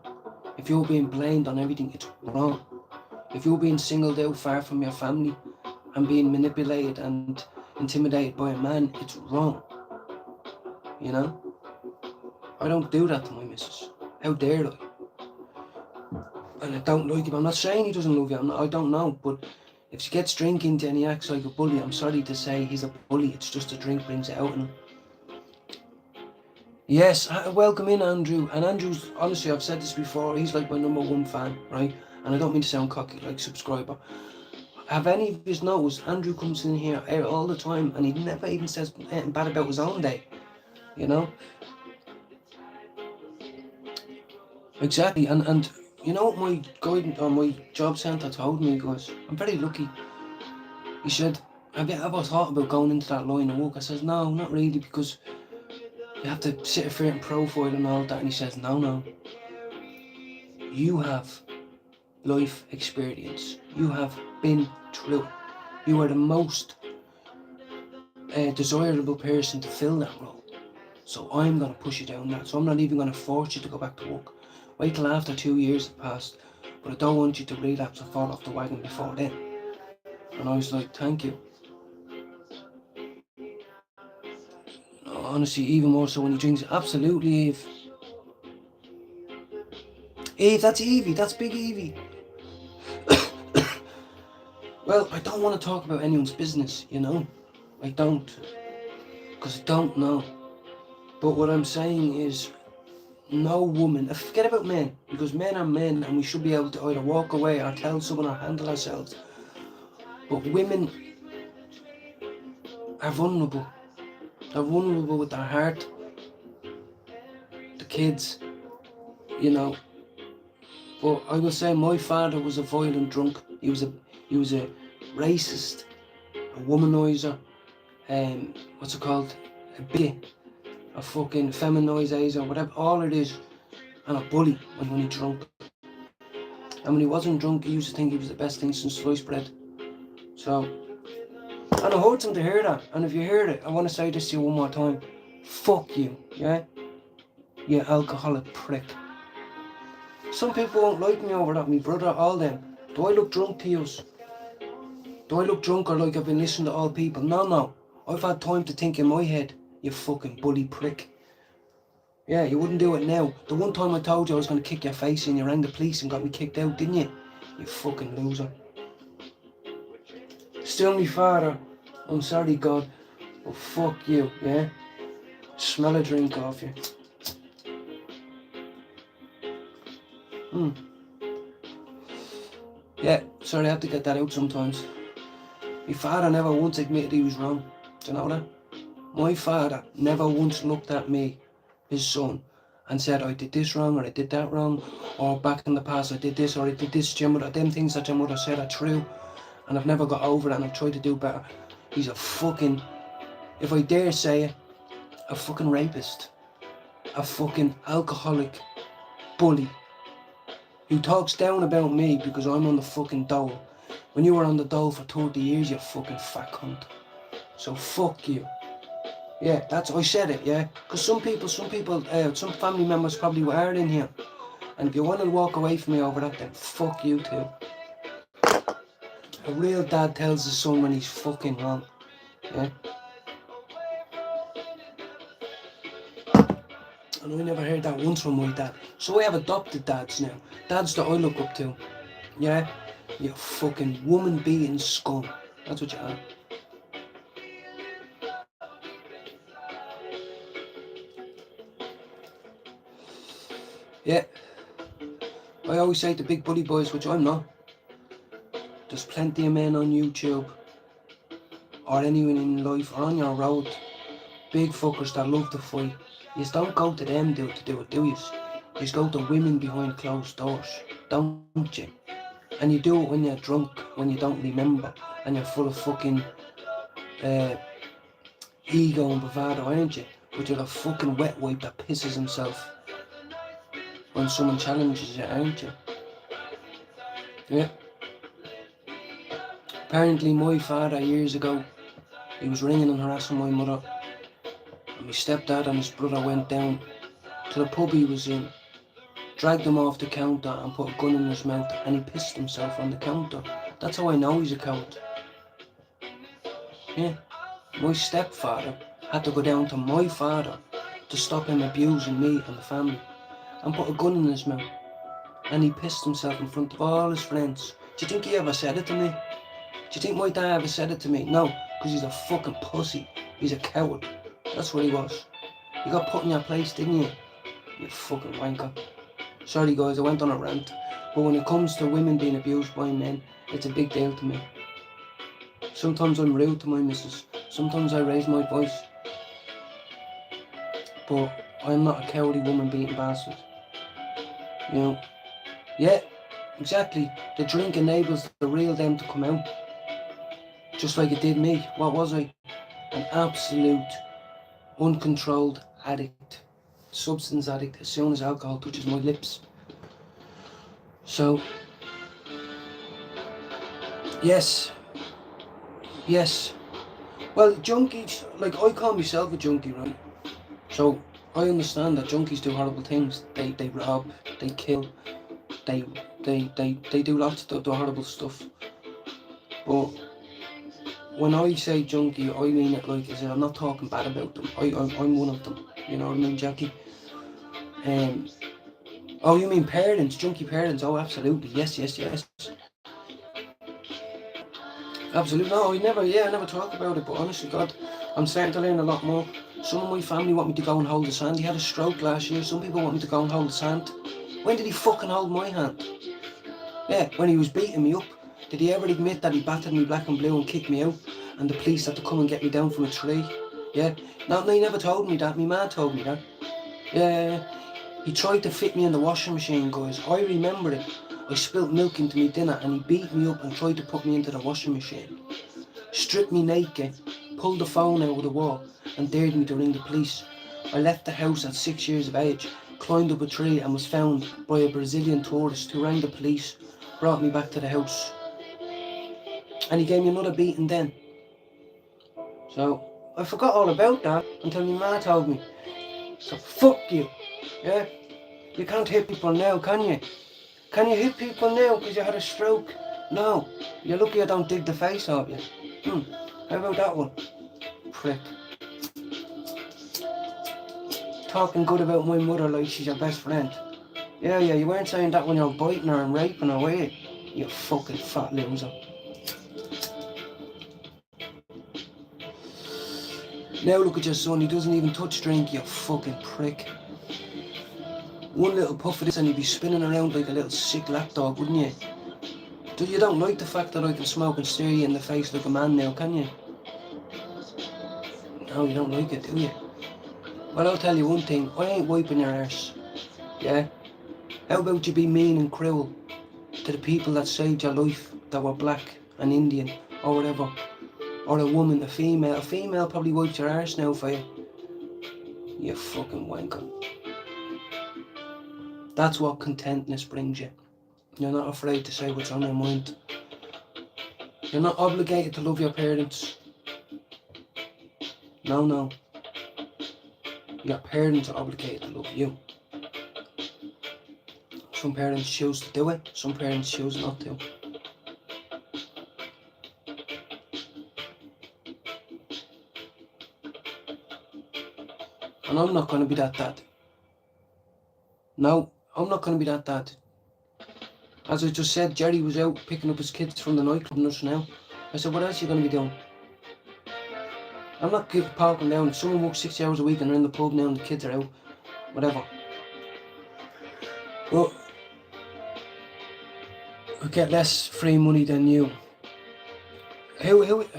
If you're being blamed on everything, it's wrong. If you're being singled out far from your family and being manipulated and intimidated by a man, it's wrong. You know? I don't do that to my missus. How dare I? And I don't like him. I'm not saying he doesn't love you. I don't know. But if she gets drink into and he acts like a bully, I'm sorry to say he's a bully. It's just a drink brings it out in him. Yes, welcome in, Andrew. And Andrew's, honestly, I've said this before, he's like my #1 fan, right? And I don't mean to sound cocky, like subscriber. Have any of you noticed Andrew comes in here all the time and he never even says anything bad about his own day, you know? Exactly, and you know what my guide or my job centre told me, guys? I'm very lucky. He said, Have you ever thought about going into that line of work? I says, no, not really, because you have to sit a certain profile and all that. And he says, no. You have life experience. You have been through it. You are the most desirable person to fill that role. So I'm going to push you down that. So I'm not even going to force you to go back to work. Wait till after 2 years have passed. But I don't want you to relapse and fall off the wagon before then. And I was like, thank you. Honestly, even more so when he drinks. Absolutely, Eve. Eve, that's Evie. That's Big Evie. Well, I don't want to talk about anyone's business, you know. I don't. Because I don't know. But what I'm saying is, no woman, forget about men, because men are men and we should be able to either walk away or tell someone or handle ourselves. But women are vulnerable. They're vulnerable with their heart. The kids, you know. But I will say my father was a violent drunk. He was a racist, a womanizer, what's it called? A bigot, a fucking feminizer, whatever, all it is, and a bully when he drunk. And when he wasn't drunk, he used to think he was the best thing since sliced bread. So, and it hurts him to hear that. And if you heard it, I want to say this to you one more time. Fuck you, yeah? You alcoholic prick. Some people won't like me over that, me brother, all them. Do I look drunk to you? Do I look drunk or like I've been listening to all people? No. I've had time to think in my head, you fucking bully prick. Yeah, you wouldn't do it now. The one time I told you I was going to kick your face in, you rang the police and got me kicked out, didn't you? You fucking loser. Still me father. I'm sorry, God. But fuck you, yeah? Smell a drink off you. Yeah, sorry, I have to get that out sometimes. My father never once admitted he was wrong. Do you know that? My father never once looked at me, his son, and said, I did this wrong, or I did that wrong, or back in the past I did this, or I did this to your mother. Them things that your mother said are true, and I've never got over it, and I've tried to do better. He's a fucking, if I dare say it, a fucking rapist. A fucking alcoholic bully. Who talks down about me because I'm on the fucking dole. When you were on the dole for 30 years, you fucking fat cunt. So fuck you. Yeah, I said it, yeah? Because some family members probably were in here. And if you want to walk away from me over that, then fuck you too. A real dad tells his son when he's fucking wrong. Yeah? And I never heard that once from my dad. So I have adopted dads now. Dads that I look up to. Yeah? You fucking woman-beating scum. That's what you are. Yeah. I always say to big bully boys, which I'm not. There's plenty of men on YouTube or anyone in life or on your road. Big fuckers that love to fight. You just don't go to them to do it, do you? You just go to women behind closed doors, don't you? And you do it when you're drunk, when you don't remember, and you're full of fucking ego and bravado, aren't you? But you're a fucking wet wipe that pisses himself when someone challenges you, aren't you? Yeah. Apparently my father years ago, he was ringing and harassing my mother. And my stepdad and his brother went down to the pub he was in, dragged him off the counter and put a gun in his mouth, and he pissed himself on the counter. That's how I know he's a coward. Yeah. My stepfather had to go down to my father to stop him abusing me and the family, and put a gun in his mouth. And he pissed himself in front of all his friends. Do you think he ever said it to me? Do you think my dad ever said it to me? No, because he's a fucking pussy. He's a coward. That's what he was. You got put in your place, didn't you? You fucking wanker. Sorry guys, I went on a rant. But when it comes to women being abused by men, it's a big deal to me. Sometimes I'm rude to my missus. Sometimes I raise my voice. But I'm not a cowardly woman beating bastard. You know? Yeah, exactly. The drink enables the real them to come out. just like it did me. What was I? An absolute, uncontrolled addict, substance addict, as soon as alcohol touches my lips. So, yes. Well, junkies, like, I call myself a junkie, right? So, I understand that junkies do horrible things. They rob, they kill, they do lots of the horrible stuff. But when I say junkie, I mean it like as if I'm not talking bad about them. I'm one of them. You know what I mean, Jackie? Oh, you mean parents, junkie parents? Oh, absolutely. Yes. Absolutely. No, I never talk about it, but honestly, God, I'm starting to learn a lot more. Some of my family want me to go and hold his hand. He had a stroke last year. Some people want me to go and hold his hand. When did he fucking hold my hand? Yeah, when he was beating me up. Did he ever admit that he battered me black and blue and kicked me out and the police had to come and get me down from a tree? Yeah. No, he never told me that. My man told me that. Yeah. He tried to fit me in the washing machine, guys. I remember it. I spilt milk into my dinner and he beat me up and tried to put me into the washing machine. Stripped me naked, pulled the phone out of the wall and dared me to ring the police. I left the house at 6 years of age, climbed up a tree and was found by a Brazilian tourist who rang the police, brought me back to the house. And he gave me another beating then. So, I forgot all about that until my ma told me. So, fuck you, yeah? You can't hit people now, can you? Can you hit people now because you had a stroke? No. You're lucky I don't dig the face off you. How about that one? Prick. Talking good about my mother like she's your best friend. Yeah, you weren't saying that when you were biting her and raping her, were you? You fucking fat loser. Now look at your son, he doesn't even touch drink, you fucking prick. One little puff of this and you'd be spinning around like a little sick lapdog, wouldn't you? You don't like the fact that I can smoke and stare you in the face like a man now, can you? No, you don't like it, do you? Well, I'll tell you one thing, I ain't wiping your arse. Yeah? How about you be mean and cruel to the people that saved your life, that were black and Indian, or whatever? Or a woman, a female. A female probably wiped your arse now for you. You fucking wanker. That's what contentness brings you. You're not afraid to say what's on your mind. You're not obligated to love your parents. No. Your parents are obligated to love you. Some parents choose to do it, some parents choose not to. And I'm not going to be that dad. No, I'm not going to be that dad. As I just said, Jerry was out picking up his kids from the nightclub and us now. I said, what else are you going to be doing? I'm not parking down. If someone works 60 hours a week and they're in the pub now and the kids are out, whatever. But I get less free money than you.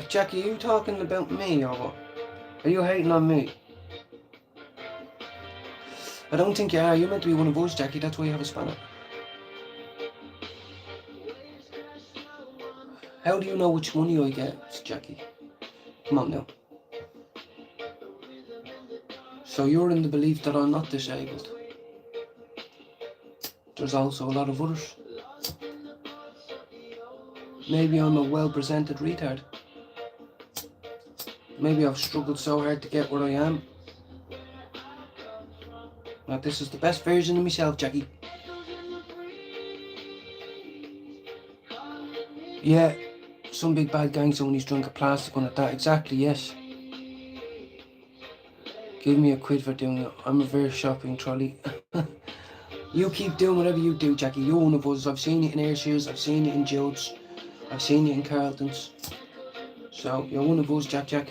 Jackie, are you talking about me or what? Are you hating on me? I don't think you are. You're meant to be one of us, Jackie. That's why you have a spanner. How do you know which money I get, Jackie? Come on now. So you're in the belief that I'm not disabled. There's also a lot of others. Maybe I'm a well-presented retard. Maybe I've struggled so hard to get where I am. Now this is the best version of myself, Jackie. Yeah, some big bad gangster when he's drunk a plastic one at that. Exactly, yes. Give me a quid for doing it. I'm a reverse shopping trolley. You keep doing whatever you do, Jackie. You're one of us. I've seen you in Ayrshires, I've seen you in Jude's, I've seen you in Carlton's. So you're one of us, Jack.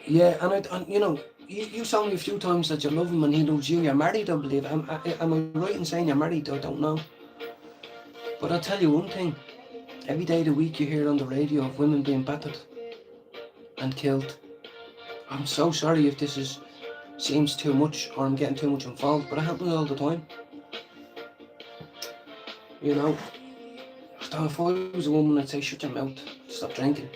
Yeah, and you know, you told me a few times that you love him and he loves you. You're married, I believe. Am I right in saying you're married? I don't know. But I'll tell you one thing. Every day of the week you hear on the radio of women being battered and killed. I'm so sorry if this seems too much or I'm getting too much involved, but it happens all the time. You know, If I was a woman, I'd say shut your mouth, stop drinking.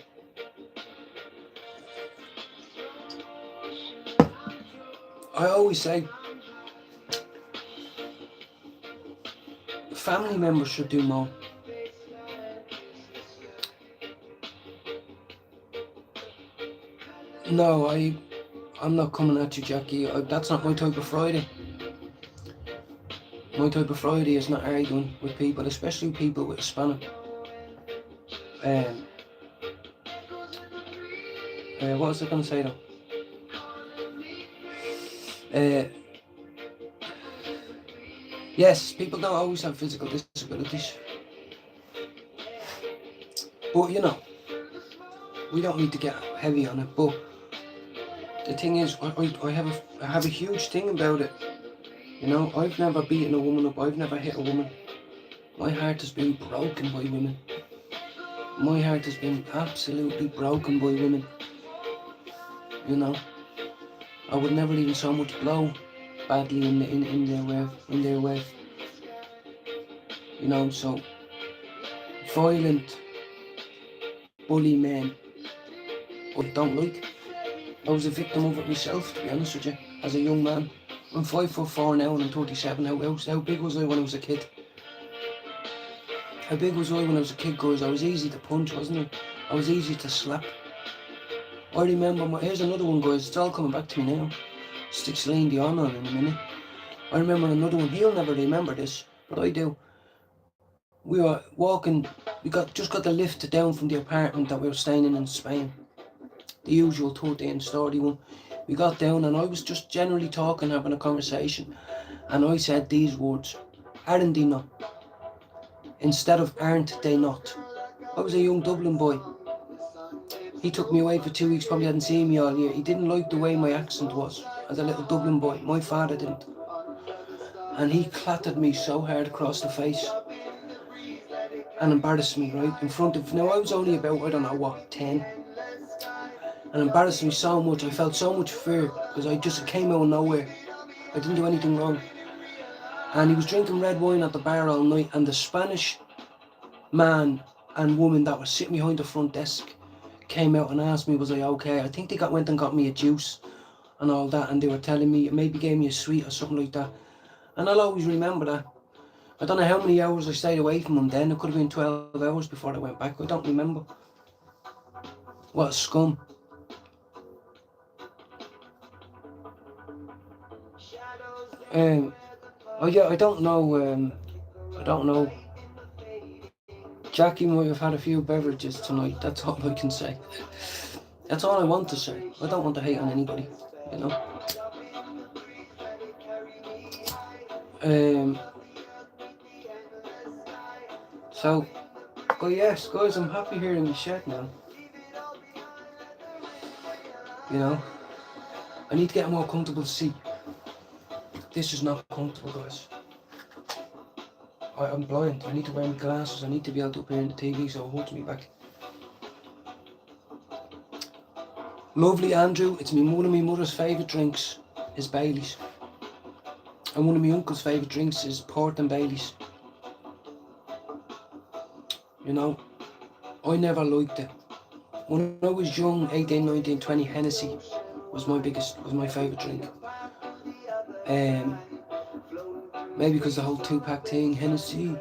I always say family members should do more. No, I'm not coming at you, Jackie. That's not my type of Friday. My type of Friday is not arguing with people, especially people with a spanner. What was I going to say though? Yes, people don't always have physical disabilities. But you know, we don't need to get heavy on it. But the thing is, I have a huge thing about it. You know, I've never beaten a woman up. I've never hit a woman. My heart has been broken by women. My heart has been absolutely broken by women. You know, I would never even so much blow badly in their way. You know, so violent, bully men, I don't like. I was a victim of it myself, to be honest with you, as a young man. I'm 5'4" now and I'm 37. How big was I when I was a kid? How big was I when I was a kid, guys? I was easy to punch, wasn't I? I was easy to slap. I remember, here's another one, guys. It's all coming back to me now. Stick Celine Dion on in a minute. I remember another one. He'll never remember this, but I do. We were walking, just got the lift down from the apartment that we were staying in Spain. The usual 13-story one. We got down and I was just generally talking, having a conversation. And I said these words, aren't they not? Instead of aren't they not? I was a young Dublin boy. He took me away for 2 weeks, probably hadn't seen me all year. He didn't like the way my accent was as a little Dublin boy. My father didn't. And he clattered me so hard across the face and embarrassed me, right, in front of... Now, I was only about, I don't know what, 10. And embarrassed me so much. I felt so much fear because I just came out of nowhere. I didn't do anything wrong. And he was drinking red wine at the bar all night, and the Spanish man and woman that was sitting behind the front desk came out and asked me was I okay. I think they went and got me a juice and all that, and they were telling me, maybe gave me a sweet or something like that. And I'll always remember that. I don't know how many hours I stayed away from them then. It could have been 12 hours before I went back. I don't remember. What a scum. Oh yeah, I don't know. Jackie might have had a few beverages tonight. That's all I can say. That's all I want to say. I don't want to hate on anybody, you know. So, but yes, guys, I'm happy here in the shed now. You know, I need to get a more comfortable seat. This is not comfortable, guys. I'm blind. I need to wear my glasses. I need to be able to appear in the TV so it holds me back. Lovely Andrew. It's one of my mother's favourite drinks is Baileys. And one of my uncle's favourite drinks is Port and Baileys. You know, I never liked it. When I was young, 18, 19, 20, Hennessy was my favourite drink. Maybe because the whole 2-pack thing, Hennessy,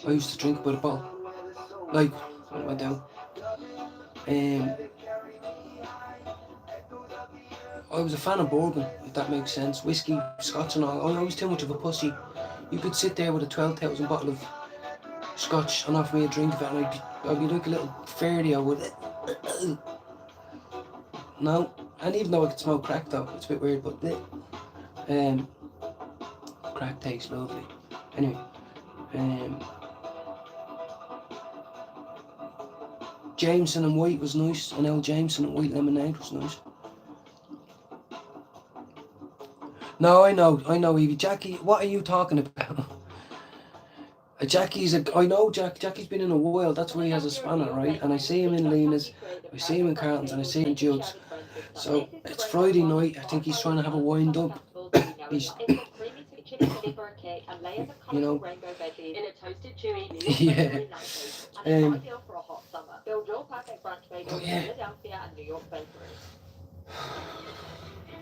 I used to drink by the bottle. Like, when I went down. I was a fan of bourbon, if that makes sense. Whiskey, scotch and all. I was too much of a pussy. You could sit there with a 12,000 bottle of scotch and offer me a drink of it, and I'd be like a little fairy, I would. No, and even though I could smoke crack though, it's a bit weird, but crack tastes lovely. Anyway, Jameson and White was nice, and L. Jameson and White lemonade was nice. No, I know, Evie. Jackie, what are you talking about? Jackie's Jackie's been in a while, that's why he has a spanner, right? And I see him in Lena's, I see him in Carlton's, and I see him in Jude's. So, it's Friday night, I think he's trying to have a wind up. You know. Yeah. But yeah.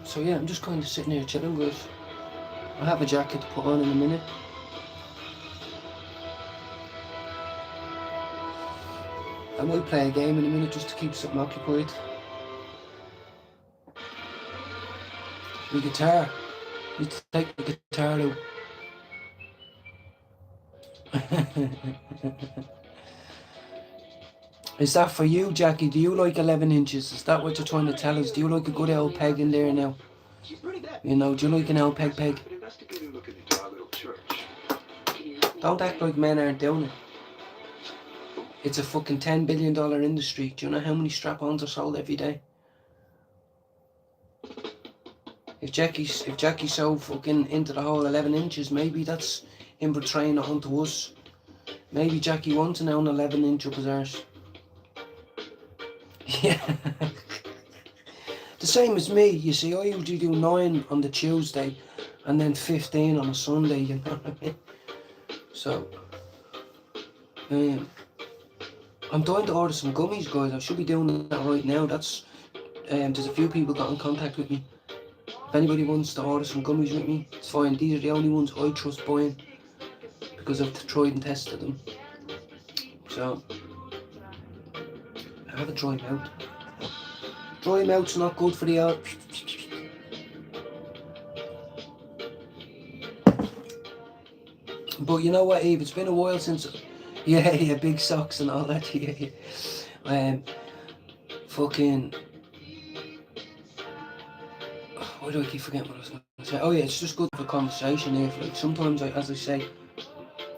So yeah, I'm just kind of sitting here chilling, guys. I have a jacket to put on in a minute. I might play a game in a minute just to keep something occupied. The guitar. Need to take the guitar out. Is that for you, Jackie? Do you like 11 inches? Is that what you're trying to tell us? Do you like a good old peg in there now? You know, do you like an old peg? Don't act like men aren't doing it. It's a fucking $10 billion industry. Do you know how many strap-ons are sold every day? If Jackie's so fucking into the whole 11 inches, maybe that's him portraying it onto us. Maybe Jackie wants an 11 inch up his arse. Yeah. The same as me, you see, I usually do 9 on the Tuesday and then 15 on a Sunday, you know what I mean? So, I'm dying to order some gummies, guys. I should be doing that right now. That's, there's a few people got in contact with me. If anybody wants to order some gummies with me, it's fine. These are the only ones I trust buying because I've tried and tested them. So, I have a dry mouth. Dry mouth's not good for the art. But you know what, Eve? It's been a while since... Yeah, big socks and all that. Yeah. Fucking... Why do I keep forgetting what I was going to say? Oh yeah, it's just good for conversation here. Like sometimes, as I say,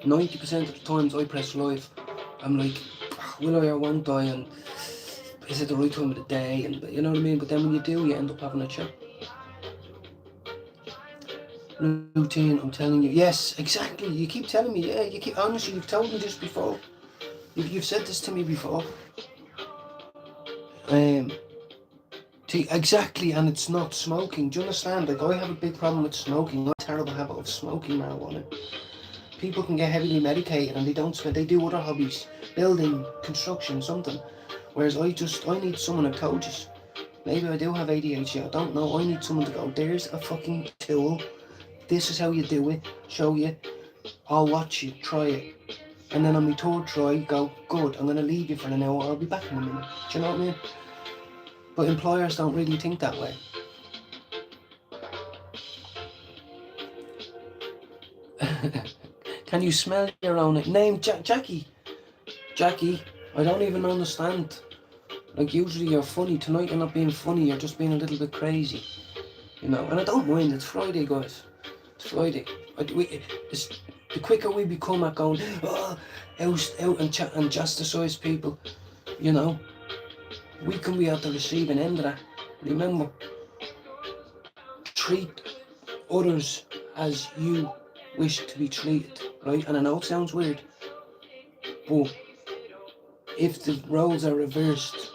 90% of the times I press live, I'm like, will I or won't I? And is it the right time of the day? And you know what I mean? But then when you do, you end up having a chat. Routine, I'm telling you. Yes, exactly. You keep telling me. Yeah, you keep. Honestly, you've told me this before. You've said this to me before. Exactly, and it's not smoking. Do you understand? Like, I have a big problem with smoking. I have a terrible habit of smoking marijuana. People can get heavily medicated and they don't smoke. They do other hobbies, building, construction, something. Whereas I need someone, I've told you. Maybe I do have ADHD, I don't know. I need someone to go, there's a fucking tool. This is how you do it. Show you. I'll watch you, try it. And then on my third try, go, good, I'm going to leave you for an hour. I'll be back in a minute. Do you know what I mean? But employers don't really think that way. Can you smell your own name? Jackie. Jackie, I don't even understand. Like, usually you're funny. Tonight you're not being funny. You're just being a little bit crazy. You know, and I don't mind. It's Friday, guys. It's Friday. The quicker we become at going, out and chat and chastise people, you know, we can be at the receiving end of that. Remember, treat others as you wish to be treated, right? And I know it sounds weird, but if the roles are reversed,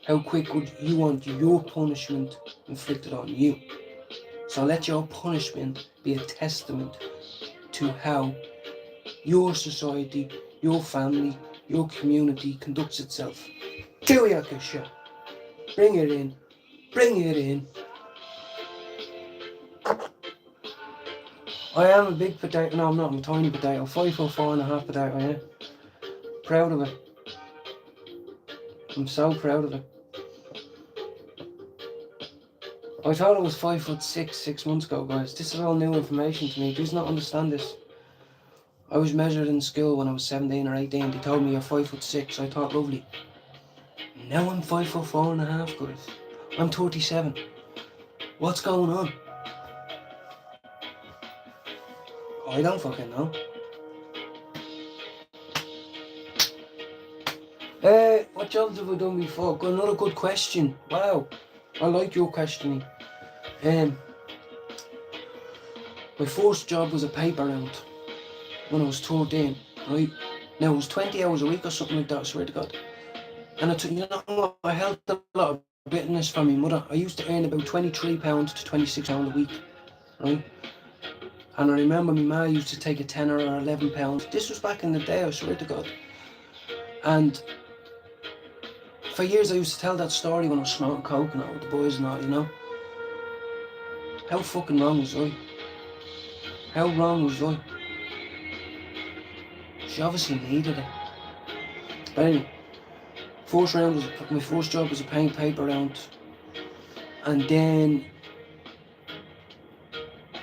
how quick would you want your punishment inflicted on you? So let your punishment be a testament to how your society, your family, your community conducts itself. Chewiakasha. Bring it in. Bring it in. I am a big potato. No, I'm not. I'm a tiny potato. 5'4.5" potato, yeah. Proud of it. I'm so proud of it. I thought I was 5'6" 6 months ago, guys. This is all new information to me. Please not understand this. I was measured in school when I was 17 or 18. They told me you're 5'6". I thought, lovely. Now I'm 5'4.5", guys. I'm 37. What's going on? I don't fucking know. What jobs have I done before? Got another good question. Wow. I like your questioning. My first job was a paper round when I was 13, right? Now it was 20 hours a week or something like that, I swear to God. And I held a lot of bitterness from my mother. I used to earn about £23 to £26 a week. right? And I remember my ma used to take a 10 or 11 pounds. This was back in the day, I swear to God. And for years I used to tell that story when I was snorting coke and all with the boys and all, you know. How fucking wrong was I? How wrong was I? She obviously needed it. But anyway, my first job was a paint paper round. And then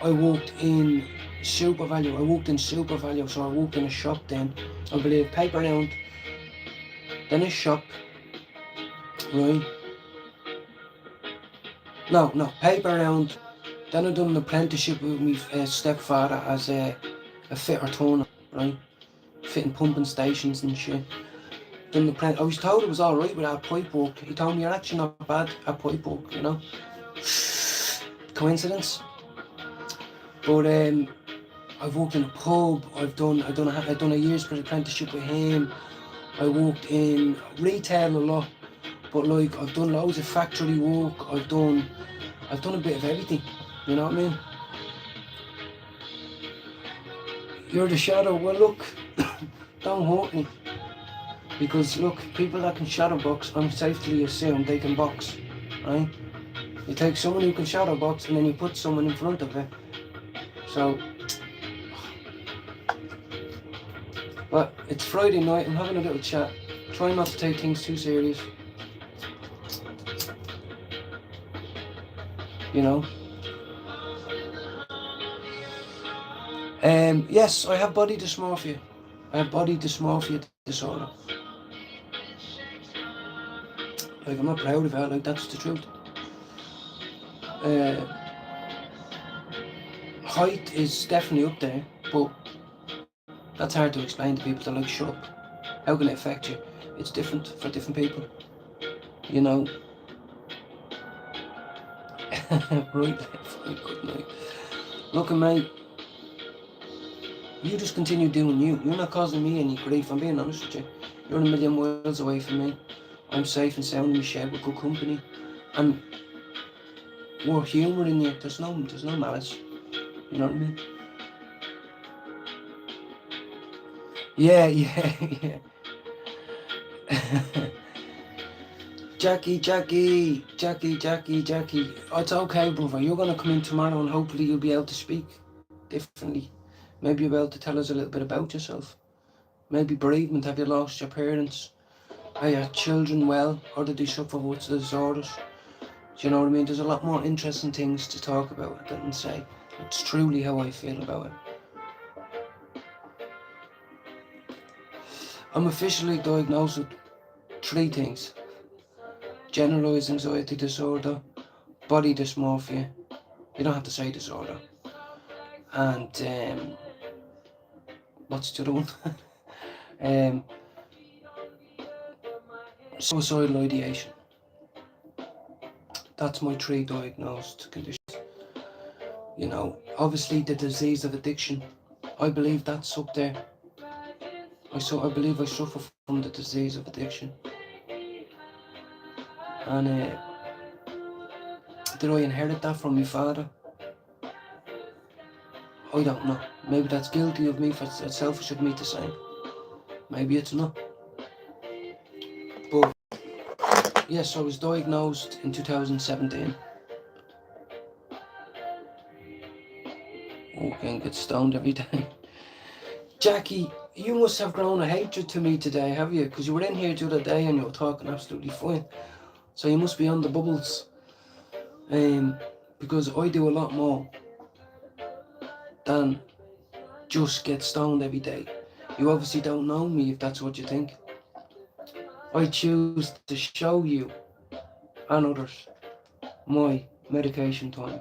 I worked in Super Value. So I worked in a shop then. I believe paper round, then a shop, right? No, paper round. Then I done an apprenticeship with my stepfather as a fitter turner, right? Fitting pumping stations and shit. Done the I was told it was alright with our pipe work. He told me you're actually not bad at pipe work, you know. Coincidence? But I've worked in a pub. I've done a year's apprenticeship with him. I worked in retail a lot, but like I've done loads of factory work. I've done a bit of everything. You know what I mean? You're the shadow. Well, look, don't hurt me, because look, people that can shadow box, I'm safely assume they can box, right? You take someone who can shadow box and then you put someone in front of it. So, but it's Friday night. I'm having a little chat. Try not to take things too serious. You know. Yes, I have body dysmorphia. I have body dysmorphia disorder. Like, I'm not proud of it. Like, that's the truth. Height is definitely up there, but that's hard to explain to people. They're like, shut up. How can it affect you? It's different for different people. You know. Right, good night. Look, mate. You just continue doing you. You're not causing me any grief. I'm being honest with you. You're a million miles away from me. I'm safe and sound in my shed with good company. And we're humour in you. There's no malice. You know what I mean? Yeah. Jackie. It's okay, brother. You're going to come in tomorrow and hopefully you'll be able to speak differently. Maybe you'll be able to tell us a little bit about yourself. Maybe bereavement. Have you lost your parents? Are your children well? Or did they suffer with disorders? Do you know what I mean? There's a lot more interesting things to talk about than say. It's truly how I feel about it. I'm officially diagnosed with 3 things. Generalised anxiety disorder, body dysmorphia. You don't have to say disorder. And what's the other one? Suicidal ideation. That's my 3 diagnosed conditions. You know, obviously the disease of addiction. I believe that's up there. I believe I suffer from the disease of addiction. And did I inherit that from my father? I don't know. Maybe that's guilty of me, it's selfish of me to say. Maybe it's not. But yes, I was diagnosed in 2017. Okay, get stoned every day. Jackie, you must have grown a hatred to me today, have you? Because you were in here the other day and you were talking absolutely fine. So you must be on the bubbles. Because I do a lot more than just get stoned every day. You obviously don't know me if that's what you think. I choose to show you and others my medication time.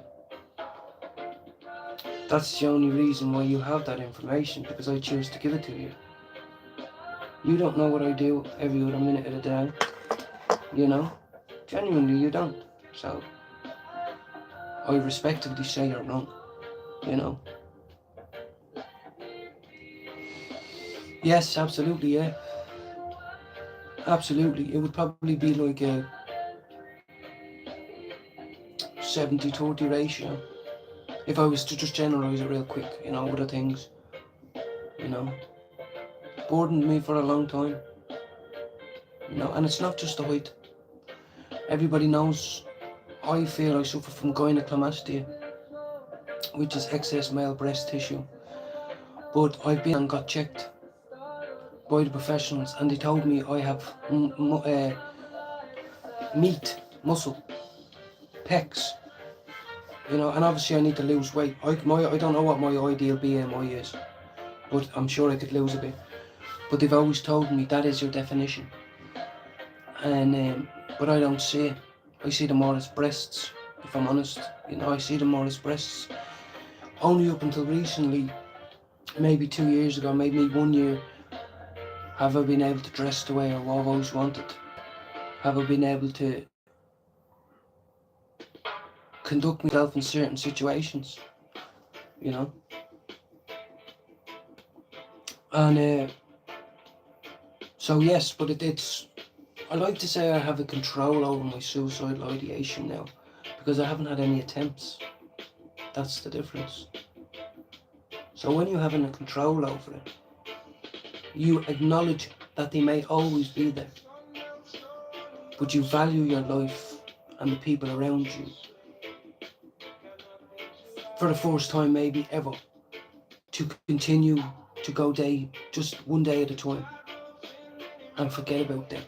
That's the only reason why you have that information, because I choose to give it to you. You don't know what I do every other minute of the day, you know? Genuinely, you don't. So, I respectively say you're wrong, you know? Yes, absolutely, yeah. Absolutely. It would probably be like a 70-30 ratio. if I was to just generalise it real quick, you know, other things, you know, burdened me for a long time, you know, and it's not just the height. Everybody knows I feel I suffer from gynecomastia, which is excess male breast tissue, but I've been and got checked by the professionals, and they told me I have meat, muscle, pecs, you know, and obviously I need to lose weight. I don't know what my ideal BMI is, but I'm sure I could lose a bit. But they've always told me that is your definition, and but I don't see it. I see them more as breasts, if I'm honest. You know, I see them more as breasts. Only up until recently, maybe 2 years ago, maybe 1 year, have I been able to dress the way I've always wanted. Have I been able to conduct myself in certain situations, you know? And so yes, but it's, I like to say I have a control over my suicidal ideation now, because I haven't had any attempts. That's the difference. So when you have a control over it, you acknowledge that they may always be there, but you value your life and the people around you for the first time maybe ever, to continue to go just one day at a time and forget about them.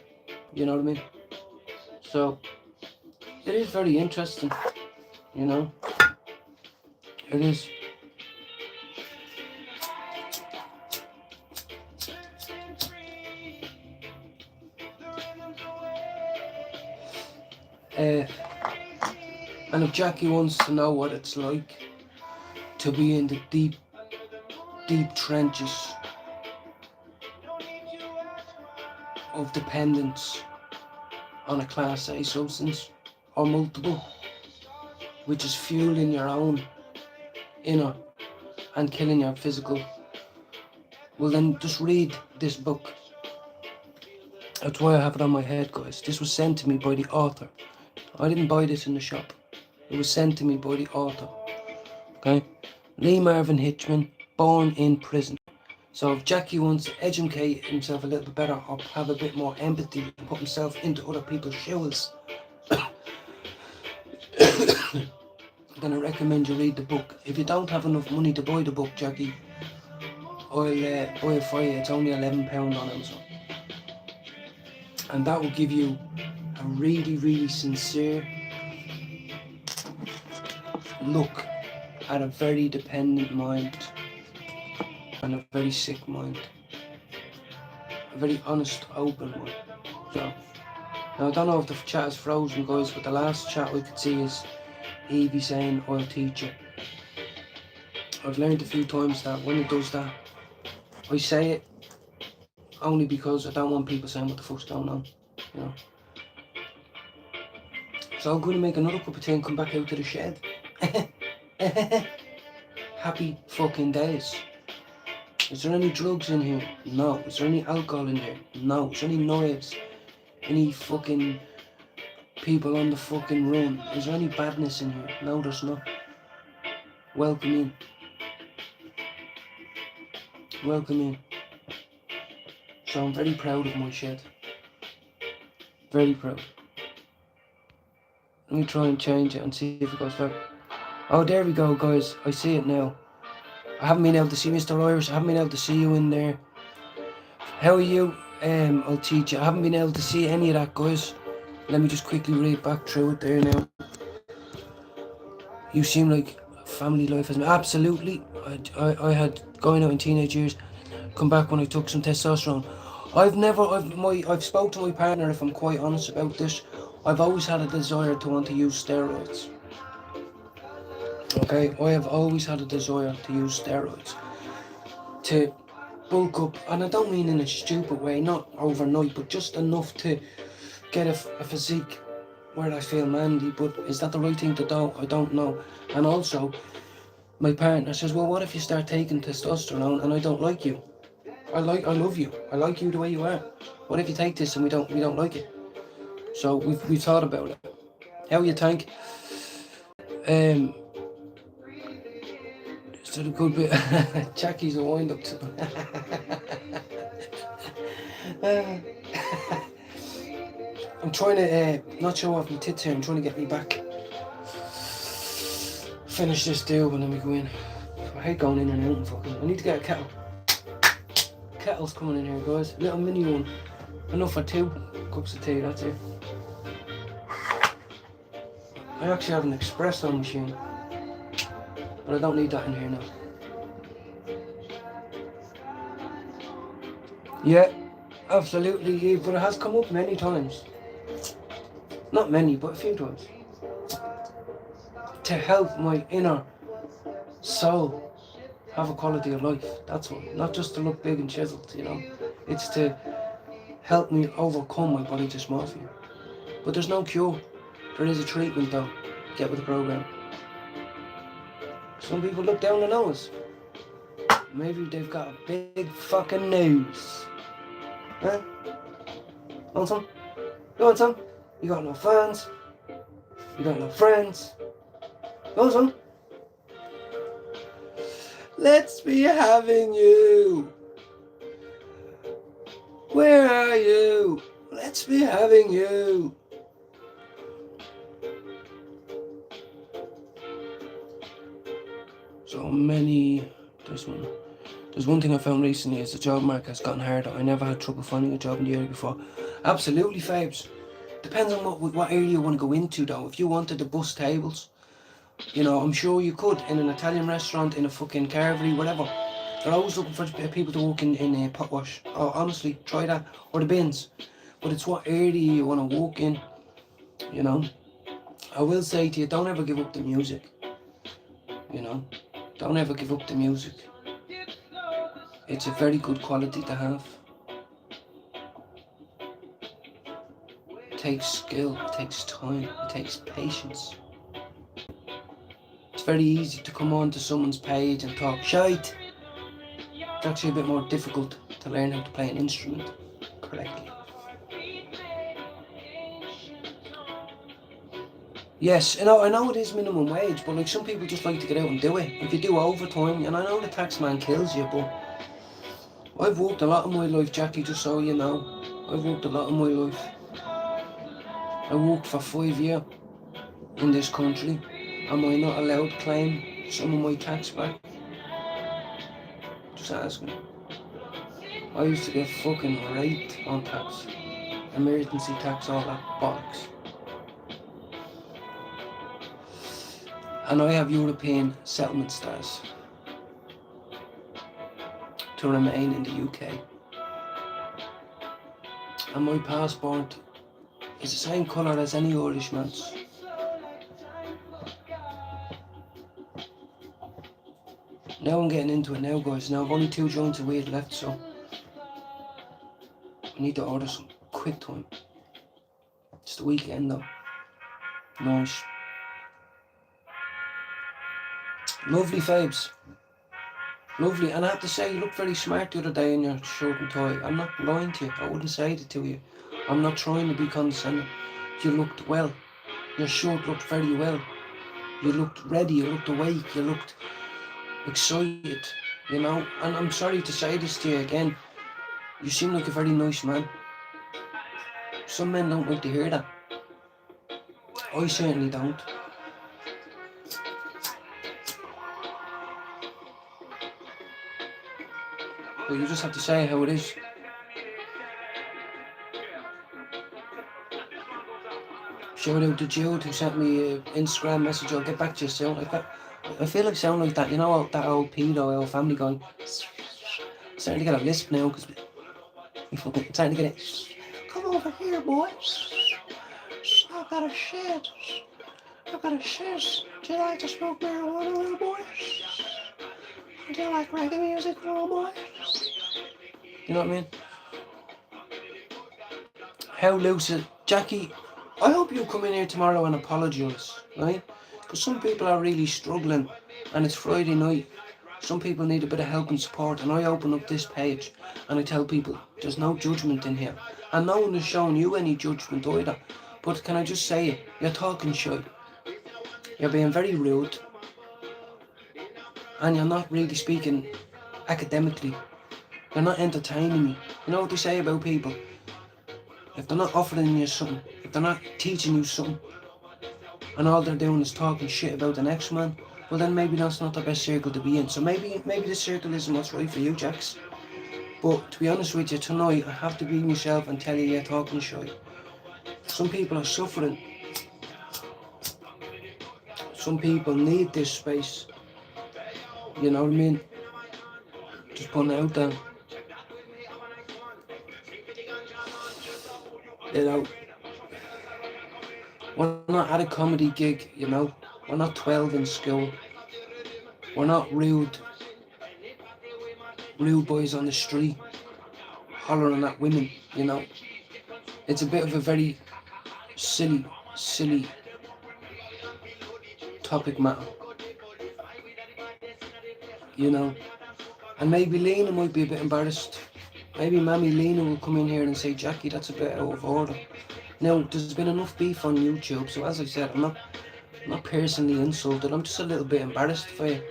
You know what I mean? So it is very interesting, you know? It is. And if Jackie wants to know what it's like to be in the deep trenches of dependence on a Class A substance or multiple, which is fueling your own inner and killing your physical, well then just read this book. That's why I have it on my head, guys. This was sent to me by the author. I didn't buy this in the shop. It was sent to me by the author. Okay? Lee Marvin Hitchman, Born in Prison. So if Jackie wants to educate himself a little bit better, or have a bit more empathy and put himself into other people's shoes, then I recommend you read the book. If you don't have enough money to buy the book, Jackie, I'll buy it for you. It's only £11 on Amazon. And that will give you a really, really sincere look at a very dependent mind and a very sick mind. A very honest, open one. So, now I don't know if the chat is frozen, guys, but the last chat we could see is Evie saying, I'll teach you. I've learned a few times that when it does that, I say it only because I don't want people saying what the fuck's going on, you know. So I'm going to make another cup of tea and come back out to the shed. Happy fucking days. Is there any drugs in here? No. Is there any alcohol in here? No. Is there any knives? Any fucking people on the fucking run? Is there any badness in here? No, there's not. Welcome in. Welcome in. So I'm very proud of my shed. Very proud. Let me try and change it and see if it goes back. Oh, there we go, guys. I see it now. I haven't been able to see Mr. Irish. I haven't been able to see you in there. How are you? I'll teach you. I haven't been able to see any of that, guys. Let me just quickly read back through it there now. You seem like family life has... Absolutely. I had, going out in teenage years, come back when I took some testosterone. I've spoke to my partner, if I'm quite honest about this. I've always had a desire to want to use steroids. Okay, I have always had a desire to use steroids. To bulk up, and I don't mean in a stupid way, not overnight, but just enough to get a physique where I feel manly. But is that the right thing to do? I don't know. And also, my partner says, well, what if you start taking testosterone and I don't like you? I love you. I like you the way you are. What if you take this and we don't like it? So we've thought about it. How you think? Is that a good bit? Jackie's a wind up to I'm trying to not show off my tits here. I'm trying to get me back. Finish this deal and then we go in. I hate going in and out and fucking. I need to get a kettle. Kettle's coming in here, guys. Little mini one. Enough for 2 cups of tea, that's it. I actually have an espresso machine, but I don't need that in here now. Yeah, absolutely, but it has come up many times. Not many, but a few times. To help my inner soul have a quality of life, that's what. Not just to look big and chiseled, you know. It's to help me overcome my body dysmorphia. But there's no cure. There is a treatment though. Get with the program. Some people look down the nose. Maybe they've got a big fucking nose. Huh? Want some? You want some? You got no fans? You got no friends? You want some? Let's be having you. Where are you? Let's be having you. So many. There's one thing I found recently is the job market has gotten harder. I never had trouble finding a job in the area before. Absolutely, Fabes. Depends on what area you want to go into though. If you wanted to bus tables, you know, I'm sure you could in an Italian restaurant, in a fucking carvery, whatever. They're always looking for people to work in a pot wash. Oh, honestly, try that. Or the bins. But it's what area you want to walk in, you know. I will say to you, don't ever give up the music. You know, don't ever give up the music. It's a very good quality to have. It takes skill, it takes time, it takes patience. It's very easy to come onto someone's page and talk shite. It's actually a bit more difficult to learn how to play an instrument correctly. Yes, I know it is minimum wage, but like some people just like to get out and do it. If you do overtime, and I know the tax man kills you, but I've worked a lot of my life, Jackie, just so you know. I've worked a lot of my life. I worked for 5 years in this country. Am I not allowed to claim some of my tax back? Just ask me. I used to get fucking raped on tax. Emergency tax, all that bollocks. And I have European settlement status to remain in the UK. And my passport is the same colour as any Irishman's. Now I'm getting into it now, guys. Now I've only 2 joints of weed left, so I need to order some quick time. It's the weekend though. Nice. Lovely, Fabes. Lovely. And I have to say, you look very smart the other day in your shirt and tie. I'm not lying to you. I wouldn't say it to you. I'm not trying to be condescending. You looked well. Your shirt looked very well. You looked ready. You looked awake. You looked excited. You know. And I'm sorry to say this to you again. You seem like a very nice man. Some men don't like to hear that. I certainly don't. But you just have to say how it is. Shout out to Jude who sent me an Instagram message. I'll get back to you soon. I feel like sound like that, you know, that old pedo, old family guy. Starting to get a lisp now because we fucking starting to get it. Come over here, boy. I've got a shit. I've got a shit. Do you like to smoke marijuana, little boy? Do you like reggae music, little boy? You know what I mean? How loose is Jackie? I hope you come in here tomorrow and apologise, right? Because some people are really struggling and it's Friday night. Some people need a bit of help and support, and I open up this page and I tell people there's no judgment in here. And no one is showing you any judgment either. But can I just say it? You're talking shit. You're being very rude. and you're not really speaking academically. You're not entertaining me. You know what they say about people? If they're not offering you something, if they're not teaching you something, and all they're doing is talking shit about the next man, well then maybe that's not the best circle to be in. So maybe this circle isn't what's right for you, Jax. But to be honest with you, tonight I have to be myself and tell you you're talking shy. Some people are suffering. Some people need this space. You know what I mean? Just putting it out there. You know, we're not at a comedy gig, you know. We're not 12 in school. We're not rude boys on the street hollering at women, you know. It's a bit of a very silly topic matter, you know. And maybe Lena might be a bit embarrassed. Maybe Mammy Lena will come in here and say, Jackie, that's a bit out of order. Now, there's been enough beef on YouTube, so as I said, I'm not personally insulted. I'm just a little bit embarrassed for you.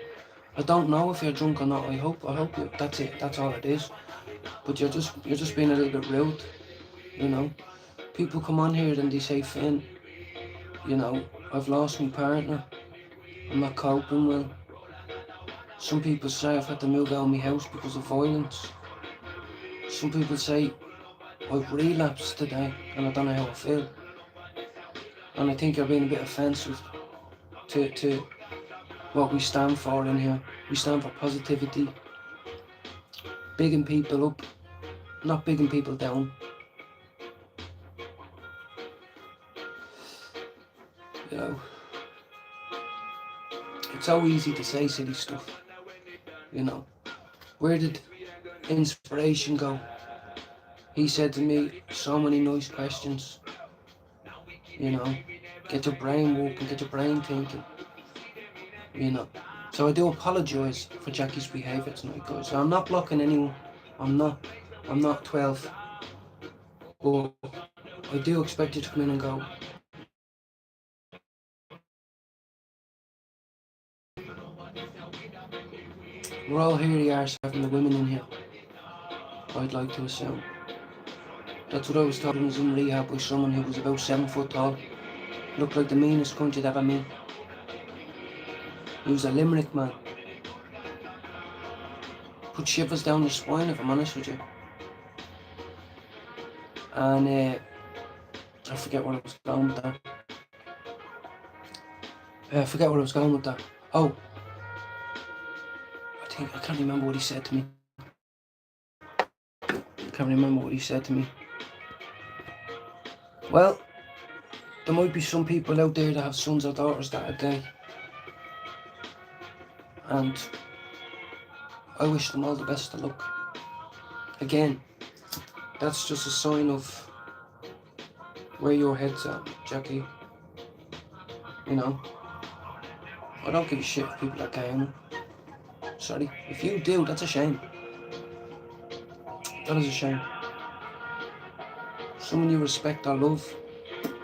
I don't know if you're drunk or not. I hope you. That's it. That's all it is. But you're just being a little bit rude, you know. People come on here and they say, Finn, you know, I've lost my partner. I'm not coping well. Some people say I've had to move out of my house because of violence. Some people say I've relapsed today and I don't know how I feel. And I think you're being a bit offensive to what we stand for in here. We stand for positivity, bigging people up, not bigging people down. You know, it's so easy to say silly stuff, you know. Where did inspiration go? He said to me, so many nice questions, you know, get your brain working, get your brain thinking, you know. So I do apologise for Jackie's behaviour tonight, guys. I'm not blocking anyone, I'm not 12, but I do expect you to come in and go, we're all here the arse having the women in here, I'd like to assume. That's what I was told when I was in rehab by someone who was about 7 foot tall. Looked like the meanest cunt you'd ever met. He was a Limerick man. Put shivers down your spine, if I'm honest with you. And I forget where I was going with that. Oh, I can't remember what he said to me. Well, there might be some people out there that have sons or daughters that are gay. And I wish them all the best of luck. Again, that's just a sign of where your head's at, Jackie. You know, I don't give a shit if people are gay. Sorry, if you do, that's a shame. That is a shame. Someone you respect or love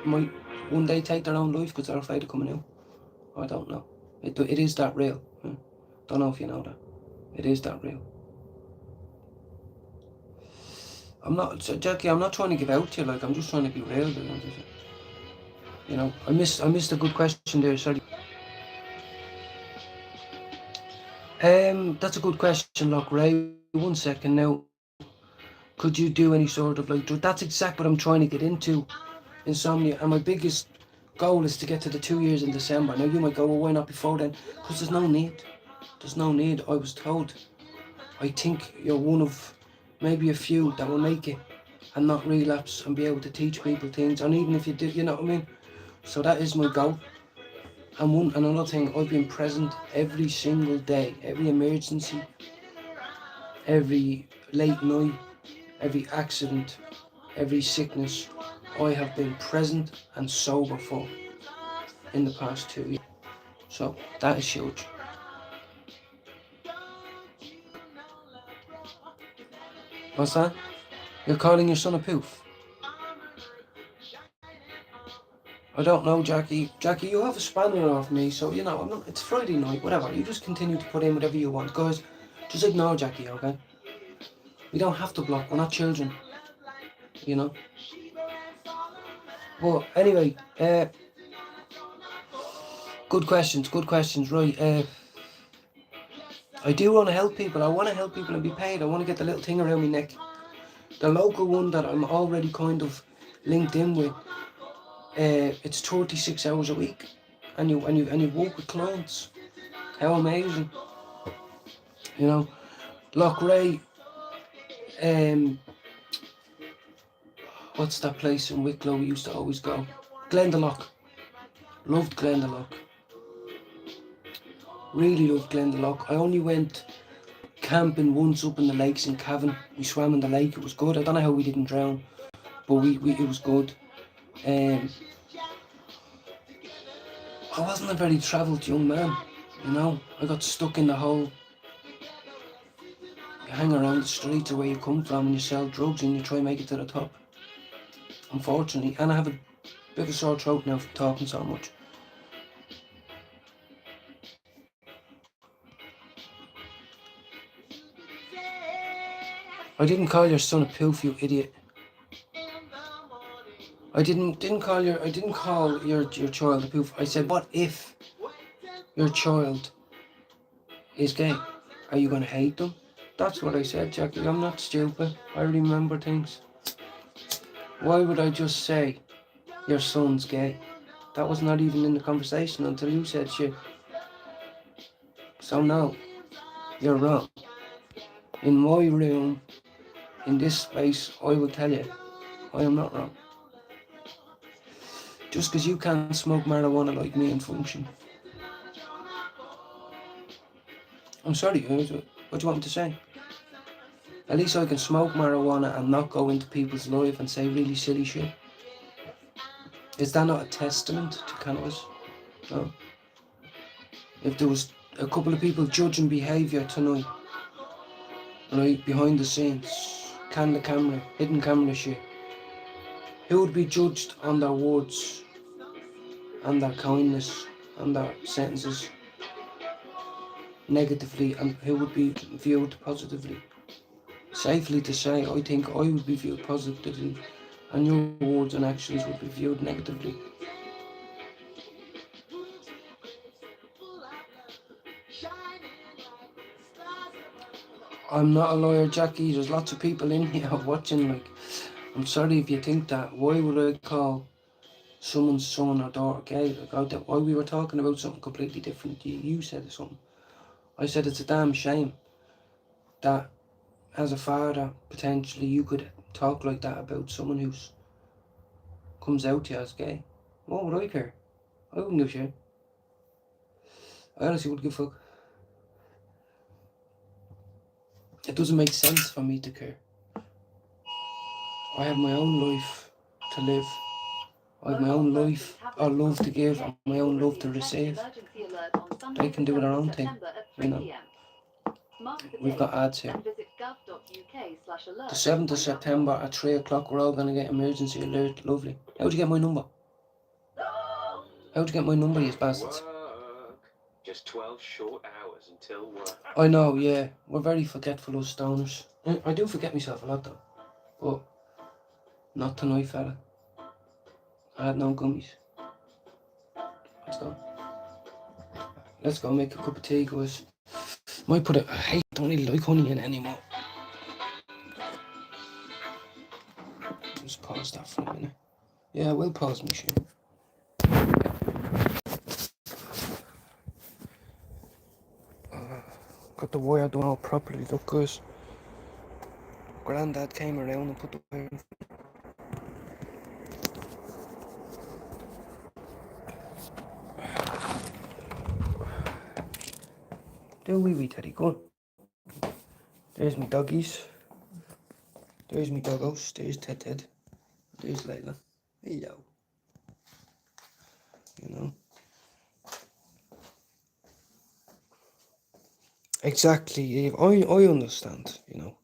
might one day take their own life because they're afraid of coming out. I don't know. It is that real. Don't know if you know that. It is that real. Jackie, I'm not trying to give out to you, like, I'm just trying to be real. You know, I missed a good question there, sorry. That's a good question, look, Ray. 1 second now. Could you do any sort of, like, that's exactly what I'm trying to get into, insomnia, and my biggest goal is to get to the 2 years in December. Now you might go, well, why not before then? Because there's no need. I was told. I think you're one of maybe a few that will make it and not relapse and be able to teach people things. And even if you do, you know what I mean? So that is my goal. And another thing, I've been present every single day, every emergency, every late night, every accident, every sickness. I have been present and sober for in the past 2 years. So that is huge. What's that? You're calling your son a poof? I don't know, Jackie. Jackie, you have a spanner off me, so you know, it's Friday night, whatever. You just continue to put in whatever you want. Guys, just ignore Jackie, okay? We don't have to block, we're not children. You know? But anyway, good questions, right. I do want to help people. I want to help people and be paid. I want to get the little thing around my neck. The local one that I'm already kind of linked in with, it's 36 hours a week, and you work with clients. How amazing! You know, Loughrea. What's that place in Wicklow we used to always go? Glendalough. Loved Glendalough. Really loved Glendalough. I only went camping once up in the lakes in Cavan. We swam in the lake. It was good. I don't know how we didn't drown, but it was good. I wasn't a very travelled young man, you know. I got stuck in the whole, you hang around the streets of where you come from and you sell drugs and you try and make it to the top. Unfortunately, and I have a bit of a sore throat now from talking so much. I didn't call your son a poof, you idiot. I didn't call your child a poof. I said, what if your child is gay? Are you going to hate them? That's what I said, Jackie. I'm not stupid. I remember things. Why would I just say your son's gay? That was not even in the conversation until you said shit. So no, you're wrong. In my room, in this space, I will tell you, I am not wrong. Just because you can't smoke marijuana like me and function. I'm sorry, what do you want me to say? At least I can smoke marijuana and not go into people's life and say really silly shit. Is that not a testament to cannabis? No. If there was a couple of people judging behaviour tonight, right, behind the scenes, candid camera, hidden camera shit, who would be judged on their words and their kindness and their sentences negatively, and who would be viewed positively? Safely to say, I think I would be viewed positively and your words and actions would be viewed negatively. I'm not a lawyer, Jackie. There's lots of people in here watching. Like, I'm sorry if you think that. Why would I call someone's son or daughter gay? Like, why we were talking about something completely different. You said something. I said it's a damn shame that as a father, potentially you could talk like that about someone who's comes out to you as gay. What would I care? I wouldn't give a shit. I honestly wouldn't give a fuck. It doesn't make sense for me to care. I have my own life to live. I have my own life or love to give and my own love to receive. They can do their own thing, you know. We've got ads here. The 7th of September at 3 o'clock, we're all going to get emergency alert. Lovely. How'd you get my number? How'd you get my number, you bastards? Just 12 short hours until work. I know, yeah. We're very forgetful, us stoners. I do forget myself a lot, though. But not tonight, fella. I had no gummies. Let's go. Let's go make a cup of tea, guys. Might put it. I don't really like honey in it anymore. Just pause that for a minute. Yeah, I will pause my shit. Got the wire done all properly, look guys. Grandad came around and put the wire in. Do wee Teddy, go on. There's me doggies. There's me doggos. There's Ted. There's Layla. Hello. You know. Exactly, Eve. I understand, you know.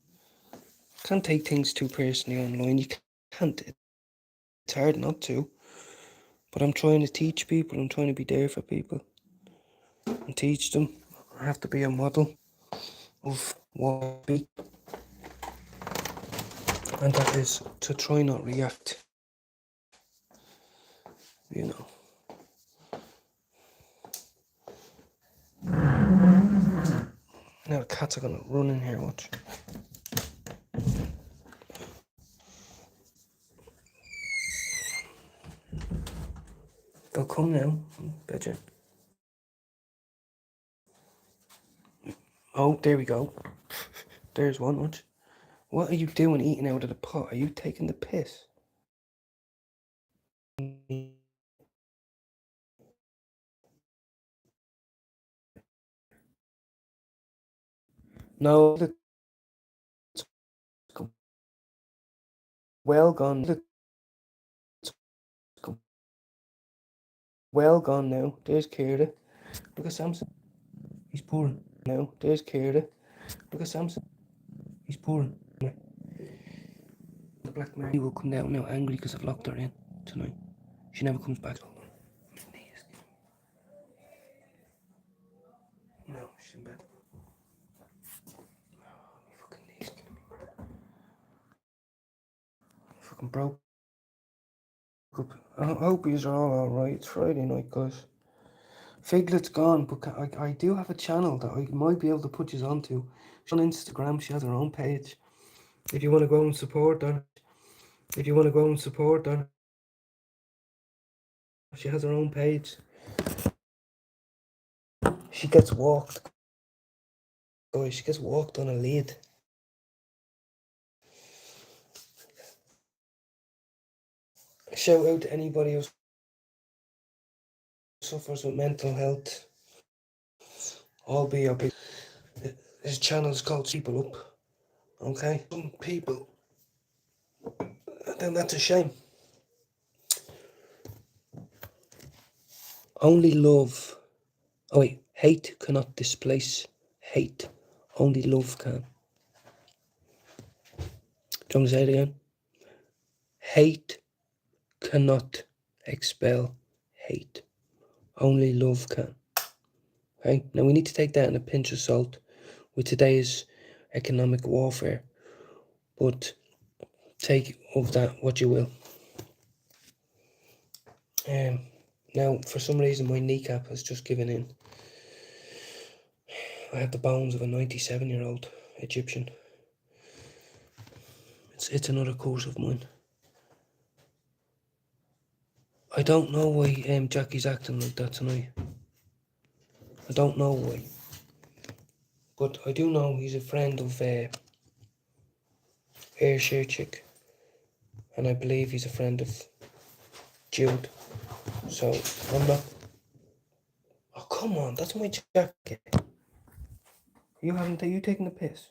Can't take things too personally online. You can't. It's hard not to. But I'm trying to teach people. I'm trying to be there for people and teach them. I have to be a model of what be. And that is to try not react. You know. Now the cats are gonna run in here, watch. They'll come now, betcha. Oh, there we go. There's one, watch. What are you doing eating out of the pot? Are you taking the piss? No, well gone. Well gone now. There's Kira. Look at Samson. He's pouring. Now, there's Kira. Look at Samson. He's pouring. The Black Mary will come down now angry because I've locked her in tonight. She never comes back. Hold on. No, she's in bed. Fucking knees. Fucking broke up. I hope you're all alright. It's Friday night, guys. Figlet's gone, but I do have a channel that I might be able to put you onto. She's on Instagram. She has her own page. If you want to go and support her. She has her own page. She gets walked. Guys, she gets walked on a lead. Shout out to anybody who suffers with mental health. I'll be your big. His channel is called People Up. Okay? Some people. Then that's a shame. Only love. Oh wait, hate cannot displace hate. Only love can. Do you want to say it again? Hate cannot expel hate. Only love can. Okay? Now we need to take that in a pinch of salt with today's economic warfare. But take of that what you will. Now, for some reason, my kneecap has just given in. I have the bones of a 97-year-old Egyptian. It's another course of mine. I don't know why Jackie's acting like that tonight. I don't know why. But I do know he's a friend of Air Shearchick. And I believe he's a friend of Jude. So, I'm not... Oh, come on, that's my jacket. Are you taking the piss?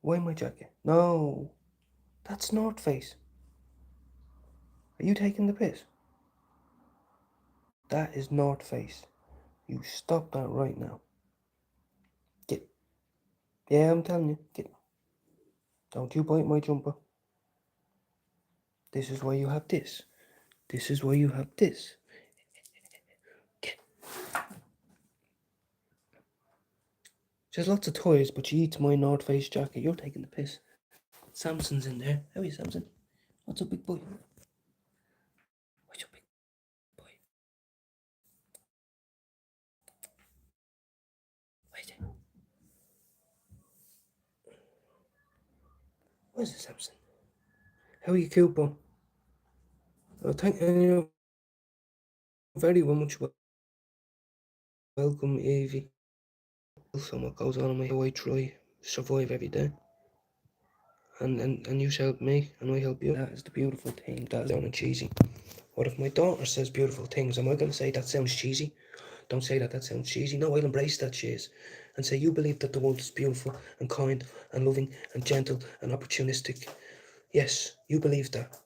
Why my jacket? No, that's North Face. Are you taking the piss? That is North Face. You stop that right now. Get. Yeah, I'm telling you. Get. Don't you bite my jumper. This is why you have this. This is why you have this. Get. She has lots of toys, but she eats my North Face jacket. You're taking the piss. Samson's in there. How are you, Samson? What's up, big boy? What's up, big boy? Wait. What is it, Samson? How are you, coupon? Oh, thank you very much. Welcome, Evie. So what goes on in my how I try survive every day. And you help me, and I help you. That is the beautiful thing. That sounds cheesy. What if my daughter says beautiful things? Am I going to say that sounds cheesy? Don't say that. That sounds cheesy. No, I'll embrace that cheese and say you believe that the world is beautiful and kind and loving and gentle and opportunistic. Yes, you believe that.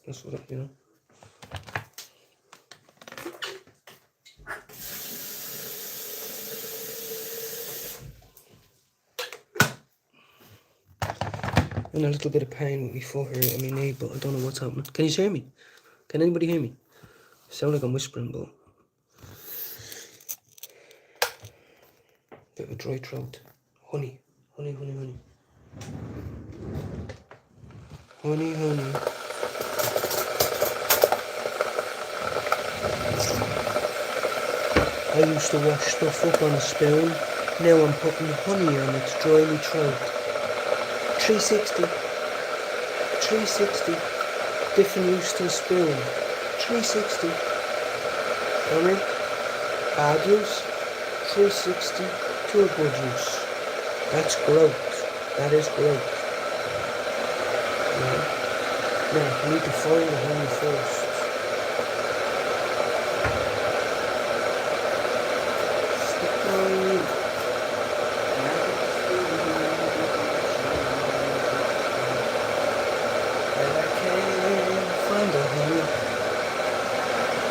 That's what you know. In a little bit of pain with my foot here and my knee, but I don't know what's happening. Can you hear me? Can anybody hear me? Sound like I'm whispering, but bit of a dry throat. Honey, honey, honey, honey. Honey, honey. I used to wash stuff up on a spoon. Now I'm putting honey on its dryly throat. 360. 360. Different use to a spoon. 360. Honey. Bad use. 360 to a good use. That's growth. That is growth. Yeah. Now, I need to find the honey first.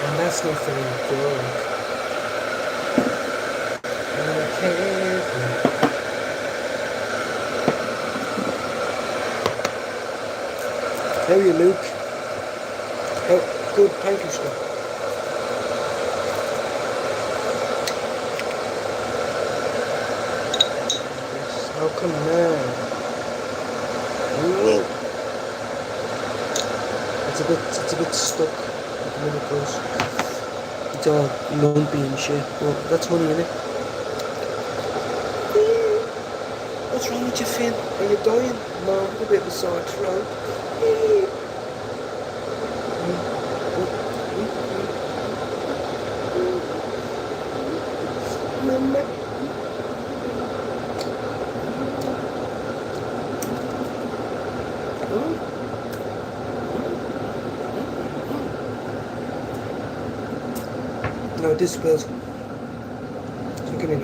And that's not very good. How are you, Luke? Oh, good, thank you, sir. How come now? It's a bit stuck at the minute, cause it's all lumpy and shit. But that's honey, innit? What's wrong with you, Finn? Are you dying? No, a bit of a sore throat. Mama. No, this spills. So come in.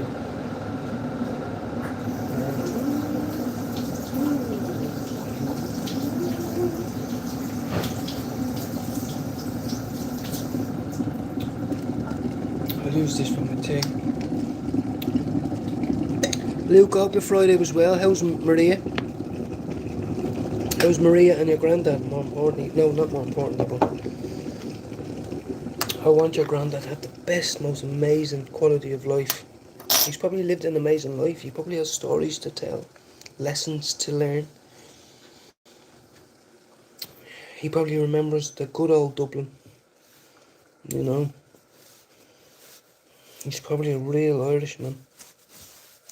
I'll use this for my tea. Luke, I hope your Friday was well. How's Maria? How's Maria and your granddad? More importantly, no, not more importantly, but I want your granddad to have the best, most amazing quality of life. He's probably lived an amazing life. He probably has stories to tell, lessons to learn. He probably remembers the good old Dublin, you know. He's probably a real Irishman,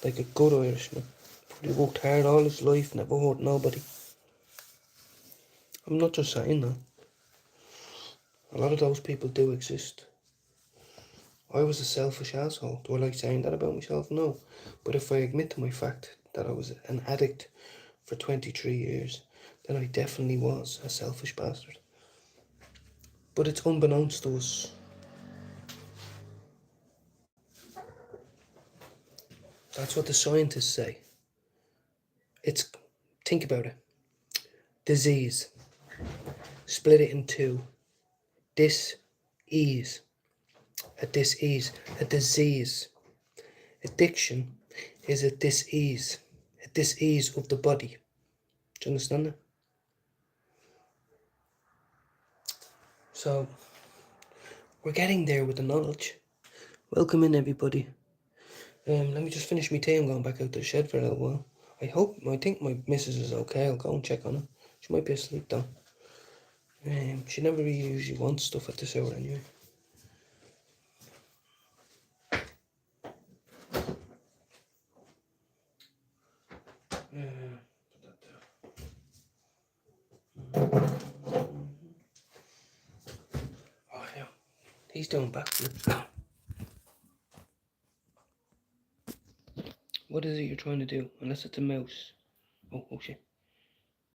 like a good Irishman. Probably worked hard all his life, never hurt nobody. I'm not just saying that. A lot of those people do exist. I was a selfish asshole. Do I like saying that about myself? No. But if I admit to my fact that I was an addict for 23 years, then I definitely was a selfish bastard. But it's unbeknownst to us. That's what the scientists say. Think about it. Disease. Split it in two. Dis-ease. A dis-ease. A disease. Addiction is a dis-ease. A dis-ease of the body. Do you understand that? So, we're getting there with the knowledge. Welcome in, everybody. Let me just finish my tea. I'm going back out to the shed for a little while. I think my missus is okay. I'll go and check on her. She might be asleep though. She never really usually wants stuff at this hour anyway. Oh yeah, he's doing backflips. What is it you're trying to do? Unless it's a mouse. Oh shit.